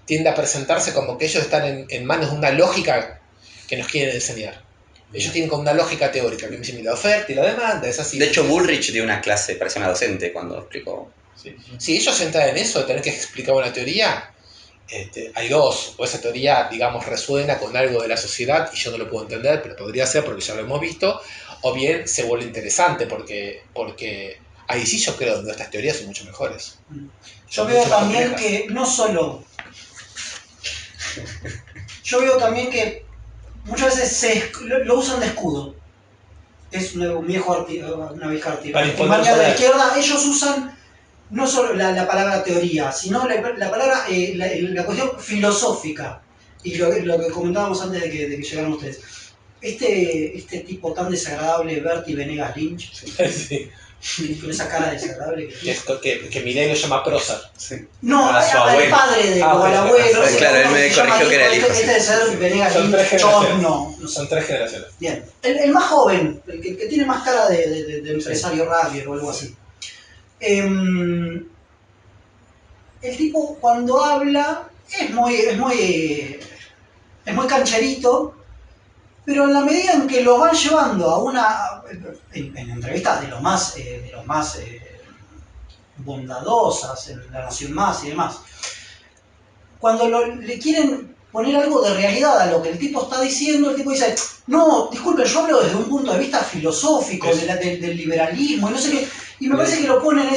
tiende a presentarse como que ellos están en manos de una lógica que nos quieren enseñar. Ellos tienen como una lógica teórica, que dicen la oferta y la demanda, es así. De hecho, Bullrich dio una clase, parecía una docente cuando explicó. Sí. Si ellos entran en eso de tener que explicar una teoría, hay dos, o esa teoría, digamos, resuena con algo de la sociedad y yo no lo puedo entender, pero podría ser porque ya lo hemos visto, o bien se vuelve interesante porque ahí sí yo creo que nuestras teorías son mucho mejores. Yo veo también que no solo... Yo veo también que muchas veces lo usan de escudo. Es una vieja artimaña Para de imponer la poder. izquierda. Ellos usan no solo la palabra teoría, sino la palabra, la cuestión filosófica. Y lo que comentábamos antes de que llegaran ustedes. Este tipo tan desagradable, Bertie Venegas Lynch, Sí. con esa cara desagradable Que Milei lo llama prosa. No, A su al abuelo. padre de Ah, o al ok. abuelo. Ah, ese claro, él cabrón me se llama corrigió que era el hijo, Este de ser Venegas Son Lynch, tres yo generaciones. no sé. Son tres generaciones. Bien. El más joven, el que tiene más cara de empresario radio o algo así. El tipo cuando habla es muy cancherito, pero en la medida en que lo van llevando a una en entrevistas de los más bondadosas, en La Nación Más y demás, cuando le quieren poner algo de realidad a lo que el tipo está diciendo, el tipo dice, no, disculpen, yo hablo desde un punto de vista filosófico, del liberalismo, y no sé qué. Y me parece que lo ponen,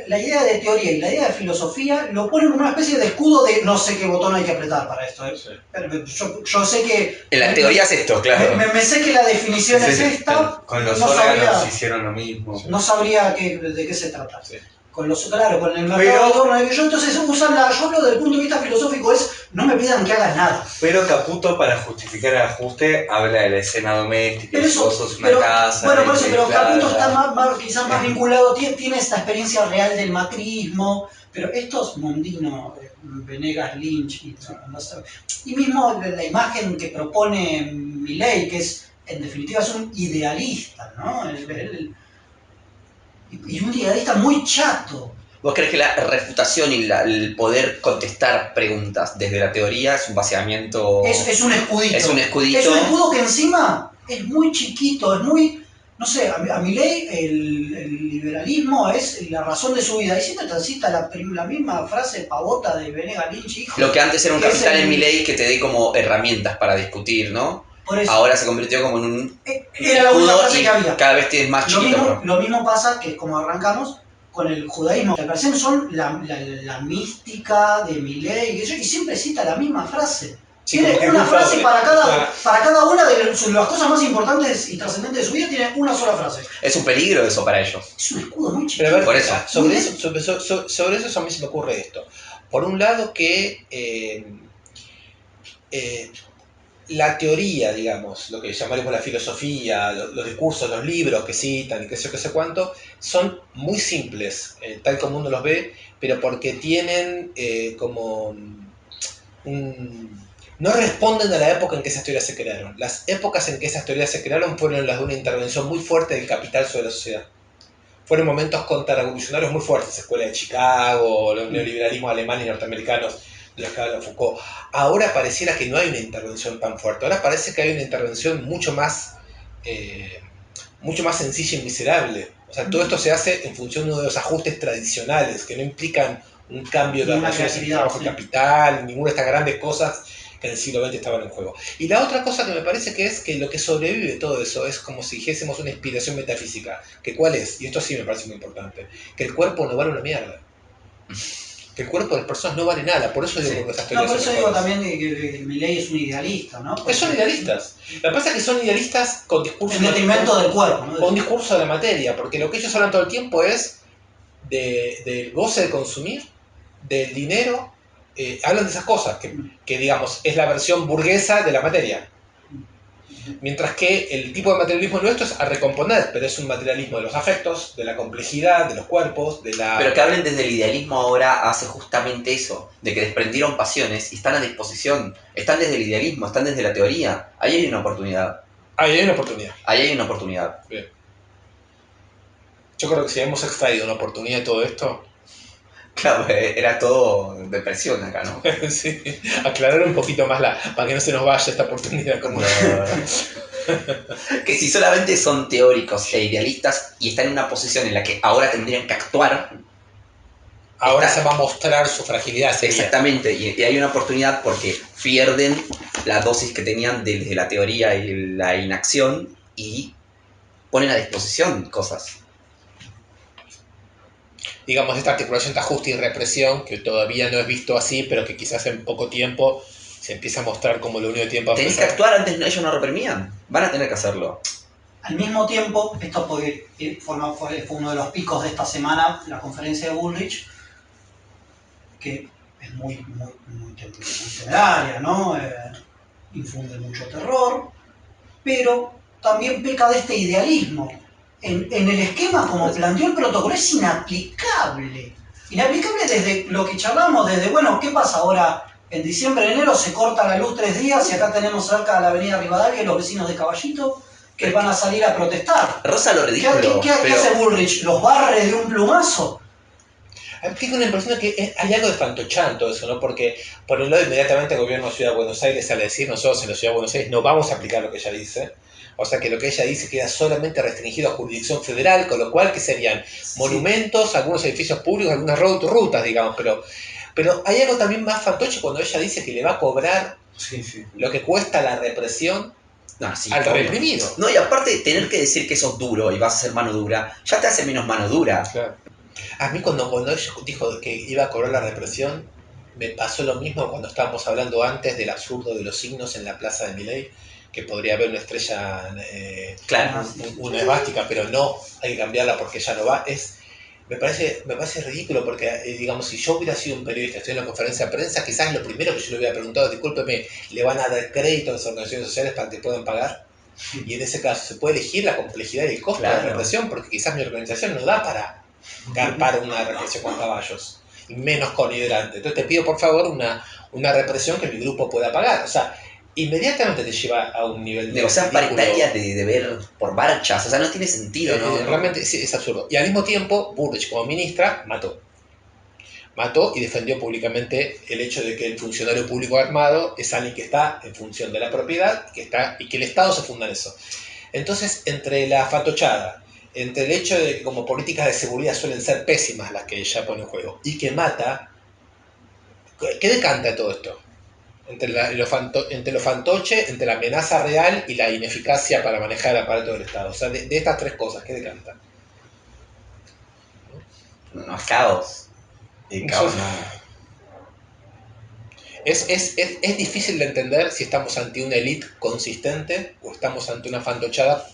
la idea de teoría y la idea de filosofía, lo ponen como una especie de escudo de no sé qué botón hay que apretar para esto. Sí. Pero yo sé que... En la teoría es esto, claro. Me sé que la definición Sí, es sí, esta, con los no órganos sabría, hicieron lo mismo. no sabría de qué se trata. Sí. Con el mercado Pero- de órganos, yo entonces usan yo hablo desde el punto de vista filosófico, no me pidan que haga nada. Pero Caputo, para justificar el ajuste, habla de la escena doméstica, Pero si eso, vos sos una pero, casa. bueno, por eso, y pero bla, Caputo bla. está quizás más vinculado, tiene esta experiencia real del macrismo, pero estos Mondino, Venegas, Lynch, y mismo la imagen que propone Milei, que es, en definitiva, es un idealista, ¿no? Y un idealista muy chato. ¿Vos crees que la refutación y el poder contestar preguntas desde la teoría es un vaciamiento? Es un escudito. Es un escudito. Es un escudo que encima es muy chiquito, es muy... No sé, a Milei el liberalismo es la razón de su vida. Y siempre transita la misma frase pavota de Venegas, Lynch, hijo. Lo que antes era un que es capital el- en Milei que te dé como herramientas para discutir, ¿no? Por eso, Ahora se convirtió como en un era la única escudo frase y que había. cada vez tienes más Lo chiquito. mismo, lo mismo pasa, que es como arrancamos, con el judaísmo. Me parecen son la mística de Milei, y siempre cita la misma frase. Sí, Tiene como que es una muy frase pobre. para O sea, cada una de las cosas más importantes y trascendentes de su vida, tiene una sola frase. Es un peligro eso para ellos. Es un escudo muy chiquito. pero a ver, Por eso. sobre eso a mí se me ocurre esto. Por un lado que la teoría, digamos, lo que llamaremos la filosofía, los discursos, los libros que citan y qué sé cuánto, son muy simples, tal como uno los ve, pero porque tienen como no responden a la época en que esas teorías se crearon. Las épocas en que esas teorías se crearon fueron las de una intervención muy fuerte del capital sobre la sociedad. Fueron momentos contrarrevolucionarios muy fuertes, Escuela de Chicago, los neoliberalismos alemanes y norteamericanos de los que habla Foucault. Ahora pareciera que no hay una intervención tan fuerte, ahora parece que hay una intervención mucho más sencilla y miserable. O sea, todo esto se hace en función de uno de los ajustes tradicionales, que no implican un cambio de las Ninguna relaciones entre creatividad, trabajo y sí. capital, ninguna de estas grandes cosas que en el siglo XX estaban en juego. Y la otra cosa que me parece que es que lo que sobrevive todo eso es como si dijésemos una inspiración metafísica. ¿Que cuál es? Y esto sí me parece muy importante. Que el cuerpo no vale una mierda. Que el cuerpo de las personas no vale nada. Por eso digo Sí. que esas No, teorías por son eso digo mejores. también que Milei es un idealista, ¿no? Que son idealistas. Lo que pasa es que son idealistas con discursos... En detrimento del cuerpo, ¿no? con un discurso de la materia, porque lo que ellos hablan todo el tiempo es del goce de consumir, del dinero, hablan de esas cosas, que digamos es la versión burguesa de la materia. Mientras que el tipo de materialismo nuestro es a recomponer, pero es un materialismo de los afectos, de la complejidad, de los cuerpos, de la... Pero que hablen desde el idealismo ahora hace justamente eso, de que desprendieron pasiones y están a disposición. Están desde el idealismo, están desde la teoría. Ahí hay una oportunidad. Ahí hay una oportunidad. Ahí hay una oportunidad. Bien. Yo creo que si hemos extraído una oportunidad de todo esto, Claro, era todo depresión acá, ¿no? sí, aclarar un poquito más para que no se nos vaya esta oportunidad. Como... Que si solamente son teóricos e idealistas y están en una posición en la que ahora tendrían que actuar, Ahora Está- se va a mostrar su fragilidad. sería. exactamente, y hay una oportunidad porque pierden la dosis que tenían desde la teoría y la inacción y ponen a disposición cosas. Digamos, esta articulación de ajuste y represión, que todavía no es visto así, pero que quizás en poco tiempo se empieza a mostrar como lo único tiempo a Tenés que empezar. actuar, antes ellos no reprimían, van a tener que hacerlo. Al mismo tiempo, esto fue uno de los picos de esta semana, la conferencia de Bullrich, que es muy temeraria, ¿no? Infunde mucho terror, pero también peca de este idealismo. En el esquema como planteó el protocolo es inaplicable. Inaplicable desde lo que charlamos, desde, bueno, ¿qué pasa ahora? En diciembre, enero se corta la luz 3 días y acá tenemos cerca de la avenida Rivadavia los vecinos de Caballito que van a salir a protestar. Rosa lo ridículo, ¿Qué pero hace Bullrich? ¿Los barre de un plumazo? Tengo una impresión de que hay algo de fantochán todo eso, ¿no? Porque por un lado inmediatamente el gobierno de Ciudad de Buenos Aires sale a decir, nosotros en la Ciudad de Buenos Aires no vamos a aplicar lo que ella dice. O sea que lo que ella dice queda solamente restringido a jurisdicción federal, con lo cual que serían monumentos, algunos edificios públicos, algunas rutas, digamos, pero hay algo también más fantoche cuando ella dice que le va a cobrar Sí, sí. lo que cuesta la represión No, sí, al obvio. reprimido. No, y aparte, tener que decir que sos duro y vas a ser mano dura, ya te hace menos mano dura. Claro. A mí cuando ella dijo que iba a cobrar la represión, me pasó lo mismo cuando estábamos hablando antes del absurdo de los signos en la plaza de Milei, que podría haber una estrella, Claro. una esvástica, pero no, hay que cambiarla porque ya no va. Me parece ridículo porque, digamos, si yo hubiera sido un periodista, estoy en la conferencia de prensa, quizás lo primero que yo le hubiera preguntado, discúlpeme, ¿le van a dar crédito a las organizaciones sociales para que puedan pagar? Y en ese caso, ¿se puede elegir la complejidad y el costo de la Claro. represión? Porque quizás mi organización no da para garpar una represión con caballos, y menos con hidrante. Entonces te pido, por favor, una represión que mi grupo pueda pagar. O sea, inmediatamente te lleva a un nivel de Negociar ridículo. paritaria de deber por marchas, o sea, no tiene sentido, ¿no? Realmente sí, es absurdo. Y al mismo tiempo, Bullrich como ministra mató y defendió públicamente el hecho de que el funcionario público armado es alguien que está en función de la propiedad y que el Estado se funda en eso. Entonces, entre la fatochada, entre el hecho de que como políticas de seguridad suelen ser pésimas las que ella pone en juego y que mata, ¿qué decanta todo esto? Entre lo fantoche, entre la amenaza real y la ineficacia para manejar el aparato del Estado. O sea, de estas tres cosas, ¿qué decanta? No, es caos. Y caos no. Es difícil de entender si estamos ante una élite consistente o estamos ante una fantochada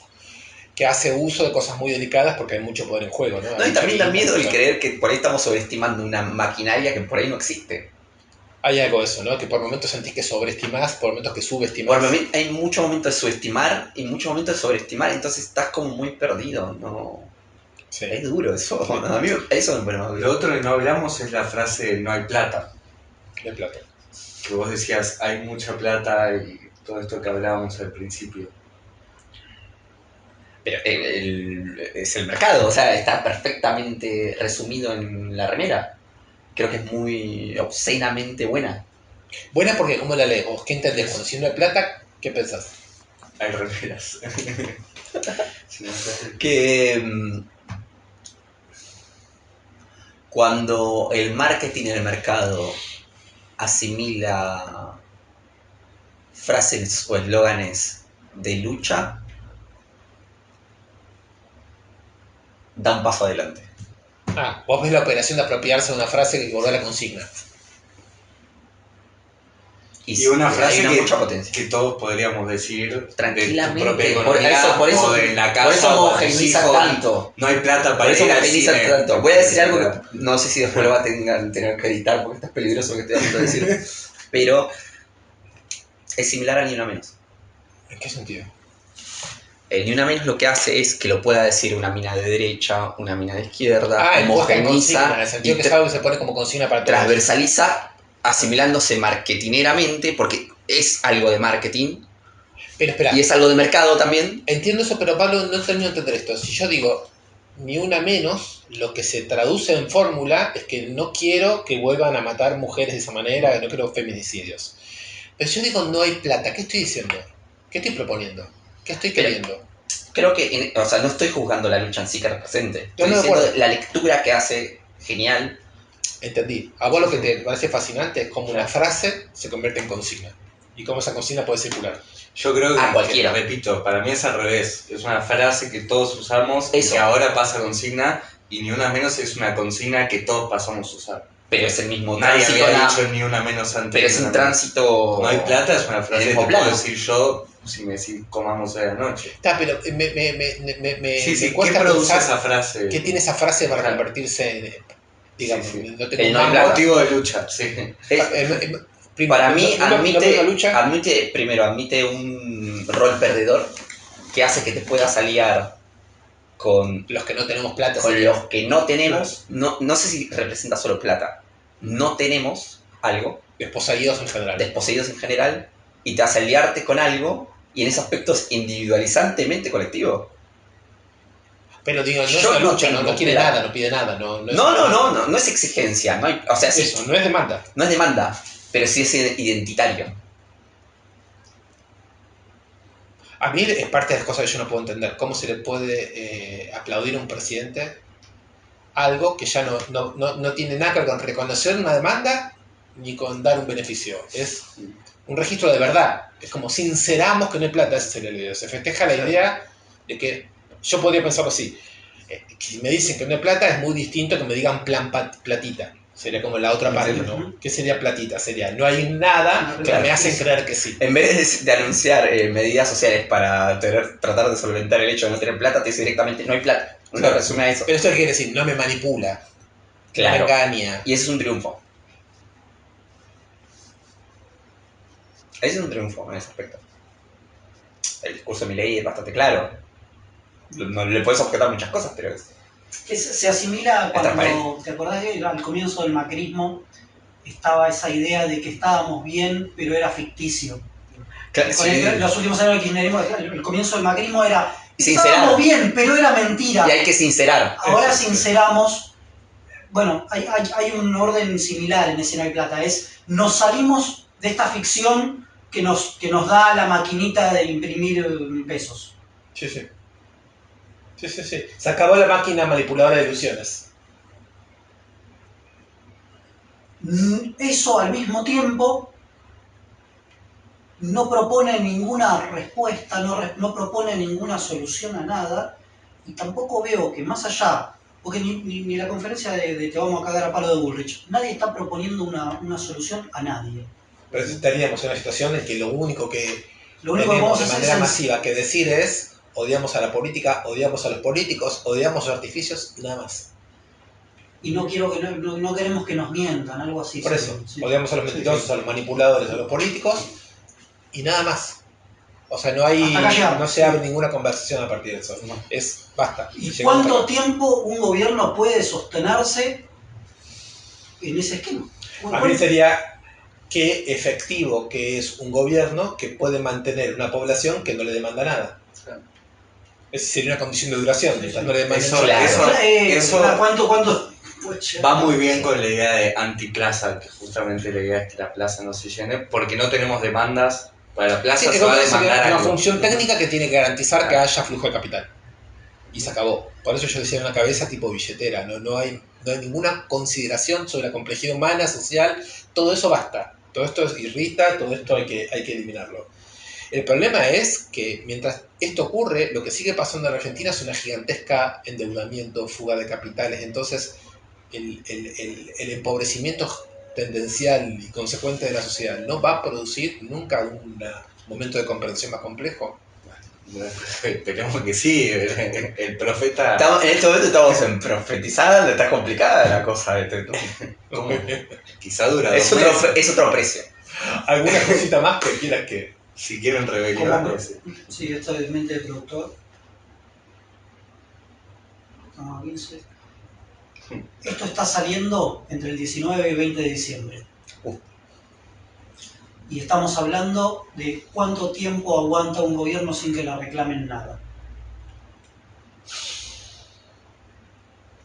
que hace uso de cosas muy delicadas porque hay mucho poder en juego, ¿no? No, y también da miedo el creer que por ahí estamos sobreestimando una maquinaria que por ahí no existe. Hay algo de eso, ¿no? Que por momentos sentís que sobreestimás, por momentos que subestimás. Hay muchos momentos de subestimar y muchos momentos de sobreestimar, entonces estás como muy perdido, ¿no? Sí. Es duro eso, sí. ¿No? A mí eso me pone más duro. Lo otro que no hablamos es la frase no hay plata. De plata. Que vos decías, hay mucha plata y todo esto que hablábamos al principio. Pero es el mercado, o sea, está perfectamente resumido en la remera. Creo que es muy obscenamente buena. Buena porque, ¿cómo la lees vos? ¿Qué entendés? Cuando si no hay plata, ¿qué pensás? Hay remeras. Que cuando el marketing en el mercado asimila frases o eslóganes de lucha, da un paso adelante. Vos ves la operación de apropiarse de una frase que volver a la consigna. Y una frase mucha potencia. que todos podríamos decir tranquilamente, de tu propia economía, por eso, o de la casa, por eso o homogeniza hijos, tanto. No hay plata para por eso ir al homogeniza cine. Tanto. Voy a decir algo que no sé si después lo va a tener que editar porque esto es peligroso lo que estoy haciendo decir, pero es similar a Ni Una Menos. ¿En qué sentido? El Ni Una Menos lo que hace es que lo pueda decir una mina de derecha, una mina de izquierda, homogeniza, en el sentido que es algo que se pone como consigna para todos. Transversaliza, asimilándose marketineramente, porque es algo de marketing. Pero espera. Y es algo de mercado también. Entiendo eso, pero Pablo, no termino de entender esto. Si yo digo Ni Una Menos, lo que se traduce en fórmula es que no quiero que vuelvan a matar mujeres de esa manera, que no quiero feminicidios. Pero si yo digo no hay plata, ¿qué estoy diciendo? ¿Qué estoy proponiendo? ¿Qué estoy queriendo? Creo que, o sea, no estoy juzgando la lucha en sí que represente. Estoy no diciendo la lectura que hace genial. Entendí. A vos lo que te parece fascinante es cómo una frase se convierte en consigna. Y cómo esa consigna puede circular. Yo creo cualquiera. Repito, para mí es al revés. Es una frase que todos usamos Eso. Y que ahora pasa a consigna, y Ni Una Menos es una consigna que todos pasamos a usar. Pero es el mismo Nadie tránsito. había dicho Ni Una Menos antes. Pero es un tránsito. No hay plata, es una frase que puedo decir yo si me decís comamos de la noche. Está, pero me ¿Qué cuesta produce pensar esa frase? ¿Qué tiene esa frase para convertirse en, digamos, no tengo el un motivo de lucha? Sí. Para mí admite un rol perdedor que hace que te puedas aliar con los que no tenemos plata. Con los que no tenemos, no sé si representa solo plata, no tenemos algo. Desposeídos en general. Y te hace aliarte con algo, y en ese aspecto es individualizantemente colectivo. Pero digo, no es una lucha, no quiere nada, no pide nada. No es exigencia, no es demanda. No es demanda, pero sí es identitario. A mí es parte de las cosas que yo no puedo entender. ¿Cómo se le puede aplaudir a un presidente algo que ya no tiene nada que ver con reconocer una demanda ni con dar un beneficio? Es un registro de verdad. Es como sinceramos que no hay plata, ese sería el video. Se festeja la idea de que yo podría pensarlo así. Si me dicen que no hay plata es muy distinto que me digan plan platita. Sería como la otra parte, ¿no? ¿Qué sería platita? Sería no hay nada que me hacen creer que sí. En vez de anunciar medidas sociales para tratar de solventar el hecho de no tener plata, te dice directamente no hay plata. Uno Claro. resume a eso. Pero esto quiere decir, no me manipula, Claro. no me engaña. Y ese es un triunfo. Ese es un triunfo en ese aspecto. El discurso de Milei es bastante claro. No le puedes objetar muchas cosas, pero Se asimila Está cuando, parejo. ¿te acordás que al comienzo del macrismo estaba esa idea de que estábamos bien, pero era ficticio? claro, Con los últimos años del kirchnerismo, el comienzo del macrismo era, Sincerar. estábamos bien, pero era mentira. Y hay que sincerar. Ahora sinceramos. Bueno, hay un orden similar en ese No hay plata, es nos salimos de esta ficción que nos da la maquinita de imprimir pesos. Sí, sí. Sí, sí, sí. Se acabó la máquina manipuladora de ilusiones. Eso al mismo tiempo no propone ninguna respuesta, no propone ninguna solución a nada, y tampoco veo que más allá, porque ni la conferencia de Te vamos a cagar a palo de Bullrich, nadie está proponiendo una solución a nadie. Pero estaríamos en una situación en que lo único que Lo único que tenemos vamos a de hacer manera es masiva que decir es odiamos a la política, odiamos a los políticos, odiamos los artificios y nada más. y no queremos que nos mientan, algo así. Por eso, Sí. odiamos a los mentirosos, a los manipuladores, a los políticos y nada más. O sea, no se abre ninguna conversación a partir de eso. Es basta. ¿Y Llegó cuánto hasta acá. tiempo un gobierno puede sostenerse en ese esquema? A mí sería qué efectivo que es un gobierno que puede mantener una población que no le demanda nada. Esa sería una condición de duración. Mientras no le demanden Eso- nada. eso- ¿Cuánto? Va muy bien con la idea de antiplaza, que justamente la idea es que la plaza no se llene, porque no tenemos demandas. Para la plaza Sí, se va a sería demandar una algo. función técnica que tiene que garantizar que haya flujo de capital. Y se acabó. Por eso yo decía una cabeza tipo billetera. No hay ninguna consideración sobre la complejidad humana, social. Todo eso basta. Todo esto irrita, todo esto hay que eliminarlo. El problema es que mientras esto ocurre, lo que sigue pasando en Argentina es una gigantesca endeudamiento, fuga de capitales. Entonces, el empobrecimiento tendencial y consecuente de la sociedad no va a producir nunca un momento de comprensión más complejo. Esperemos que sí, el profeta. En este momento estamos en profetizada, está complicada la cosa. ¿Cómo? Quizá dura Es 2 meses. es otro precio. ¿Alguna cosita más que quieras que...? Si quieren rebelión, ¿Cómo? no sé. Sí, esto es mente de productor. No, 15. Esto está saliendo entre el 19 y 20 de diciembre. Y estamos hablando de cuánto tiempo aguanta un gobierno sin que le reclamen nada.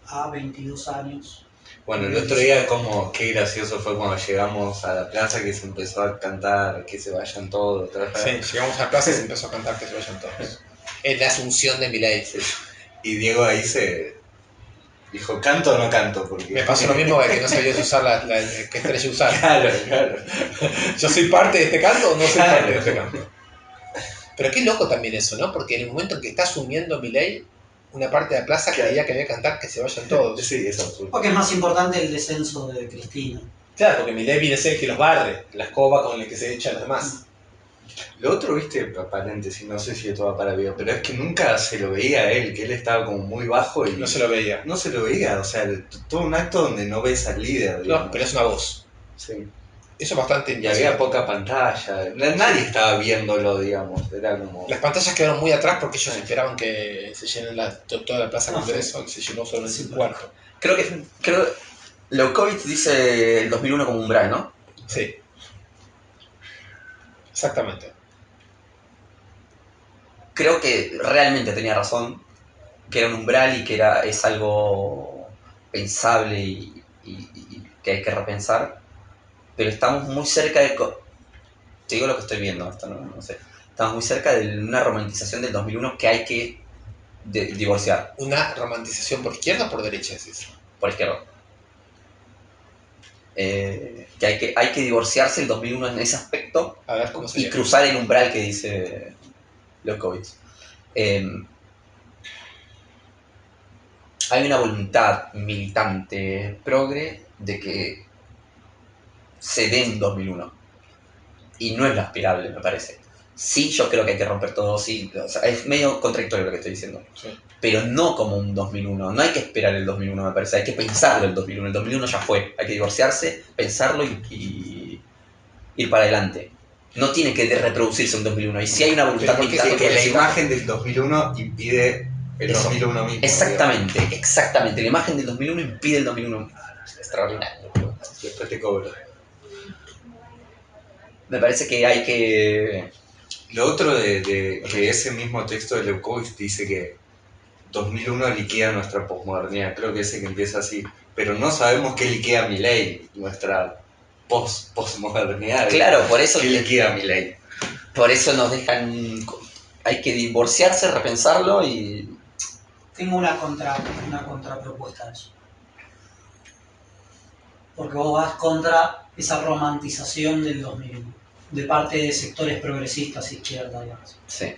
A 22 años. Bueno, el otro día, como qué gracioso fue cuando llegamos a la plaza que se empezó a cantar que se vayan todos. Sí, llegamos a la plaza y se empezó a cantar que se vayan todos. Es la asunción de Milei. Y Diego ahí se dijo, ¿canto o no canto? Porque... Me pasó lo mismo que no sabía usar que estrella usar. Claro. ¿Yo soy parte de este canto o no soy Claro. parte de este canto? Pero qué loco también eso, ¿no? Porque en el momento en que está asumiendo Milei, una parte de la plaza creía que había que cantar que se vayan todos. Sí, es absurdo. Porque es más importante el descenso de Cristina. Claro, porque Milei viene a ser el que los barre, la escoba con la que se echan los demás. Lo otro, viste, paréntesis, no sé si esto va para bien, pero es que nunca se lo veía a él, que él estaba como muy bajo y No se lo veía. no se lo veía, o sea, todo un acto donde no ves al líder, digamos. No, pero es una voz. Sí. Eso es bastante Y había impresionante. poca pantalla, nadie estaba viéndolo, digamos, era como... Las pantallas quedaron muy atrás porque ellos esperaban que se llenen toda la plaza No, Congreso, y se llenó solamente Sí, un cuarto. Creo Leukovic dice el 2001 como umbral, ¿no? Sí. Exactamente. Creo que realmente tenía razón, que era un umbral y que es algo pensable y que hay que repensar, pero estamos muy cerca de... Te digo lo que estoy viendo, esto no sé. Estamos muy cerca de una romantización del 2001 que hay que divorciar, ¿Una romantización por izquierda o por derecha? Decís? por izquierda. que hay que divorciarse el 2001 en ese aspecto A ver cómo y sería. cruzar el umbral que dice Lefkowitz. Hay una voluntad militante progre de que se dé en 2001 y no es lo aspirable, me parece. Sí, yo creo que hay que romper todo, sí, o sea, es medio contradictorio lo que estoy diciendo, Sí. pero no como un 2001, no hay que esperar el 2001, me parece, hay que pensarlo el 2001 ya fue, hay que divorciarse, pensarlo y ir para adelante. No tiene que reproducirse un 2001, y si hay una voluntad Pero ¿por qué militante Porque la progresista- imagen del 2001 impide el Eso. 2001 mismo. Exactamente, la imagen del 2001 impide el 2001. Extraordinario. digamos. Después te cobro. Me parece que hay que... Lo otro de ese mismo texto de Leucovitch dice que 2001 liquida nuestra posmodernidad. Creo que ese que empieza así. Pero no sabemos qué liquida Milei, nuestra posmodernidad. Claro, por eso, ¿Qué liquida Milei? por eso nos dejan... Hay que divorciarse, repensarlo y... Tengo una contrapropuesta a eso. Porque vos vas contra esa romantización del 2001, de parte de sectores progresistas, izquierda, digamos. Sí.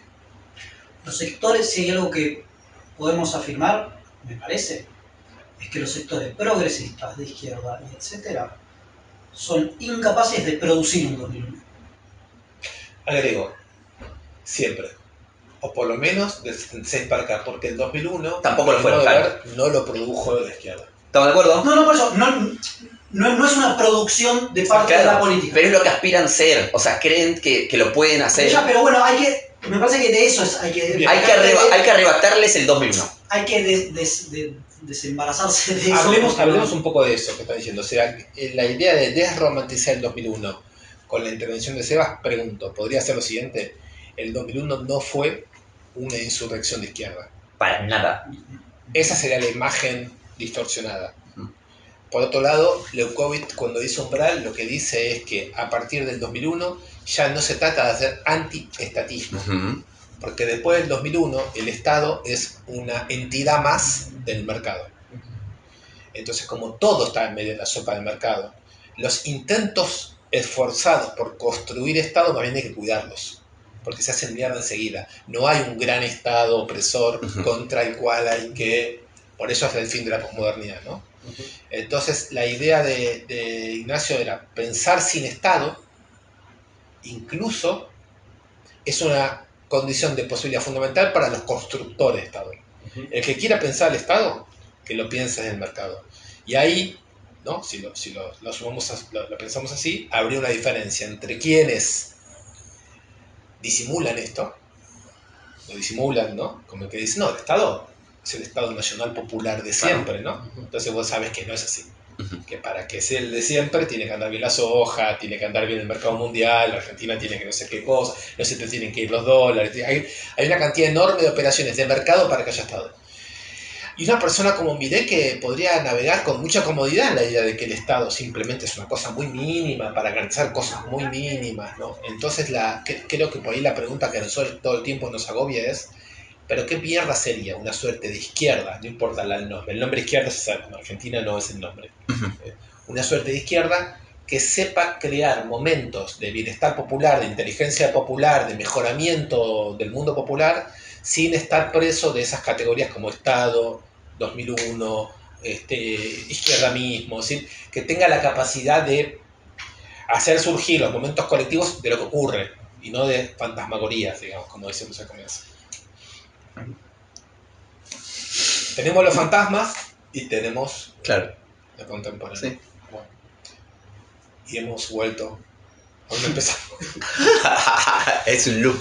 Los sectores, si hay algo que podemos afirmar, me parece, es que los sectores progresistas, de izquierda y etcétera, son incapaces de producir un 2001. Agrego, siempre. O por lo menos del 76 para acá, porque el 2001 Tampoco lo a mi fueron, modo de claro. ver, no lo produjo la izquierda. ¿Estamos de acuerdo? No, por eso, no es una producción de parte de la política. Pero es lo que aspiran ser. O sea, creen que lo pueden hacer. Ya, pero bueno, me parece que de eso hay que... Bien. Hay que arrebatarles el 2001. Hay que desembarazarse de eso. Hablemos un poco de eso que están diciendo. O sea, la idea de desromantizar el 2001 con la intervención de Sebas, pregunto, ¿podría ser lo siguiente? El 2001 no fue una insurrección de izquierda. Para nada. Esa sería la imagen distorsionada. Por otro lado, Leucovitz, cuando dice umbral, lo que dice es que a partir del 2001 ya no se trata de hacer anti-estatismo, porque después del 2001 el Estado es una entidad más del mercado. Entonces, como todo está en medio de la sopa del mercado, los intentos esforzados por construir Estado más bien hay que cuidarlos, porque se hacen mierda enseguida. No hay un gran Estado opresor contra el cual hay que... Por eso es el fin de la posmodernidad, ¿no? Entonces, la idea de Ignacio era pensar sin Estado, incluso es una condición de posibilidad fundamental para los constructores de Estado. El que quiera pensar el Estado, que lo piense en el mercado. Y ahí, ¿no? Si lo pensamos así, habría una diferencia entre quienes disimulan esto, lo disimulan, ¿no? Como el que dice, no, el Estado es el Estado Nacional Popular de siempre, ¿no? Entonces vos sabes que no es así. Que para que sea el de siempre tiene que andar bien la soja, tiene que andar bien el mercado mundial, la Argentina tiene que no sé qué cosa, no se te tienen que ir los dólares. Hay una cantidad enorme de operaciones de mercado para que haya Estado. Y una persona como Milei que podría navegar con mucha comodidad en la idea de que el Estado simplemente es una cosa muy mínima para garantizar cosas muy mínimas, ¿no? Entonces creo que por ahí la pregunta que a nosotros todo el tiempo nos agobia es, ¿pero qué mierda sería una suerte de izquierda? No importa el nombre. El nombre izquierda se sabe, en Argentina no es el nombre. Una suerte de izquierda que sepa crear momentos de bienestar popular, de inteligencia popular, de mejoramiento del mundo popular, sin estar preso de esas categorías como Estado, 2001, izquierda mismo, ¿sí? Que tenga la capacidad de hacer surgir los momentos colectivos de lo que ocurre y no de fantasmagorías, digamos, como decimos al comienzo. Tenemos los fantasmas y tenemos la contemporánea. Sí. Bueno, y hemos vuelto. ¿Dónde empezamos? Es un loop.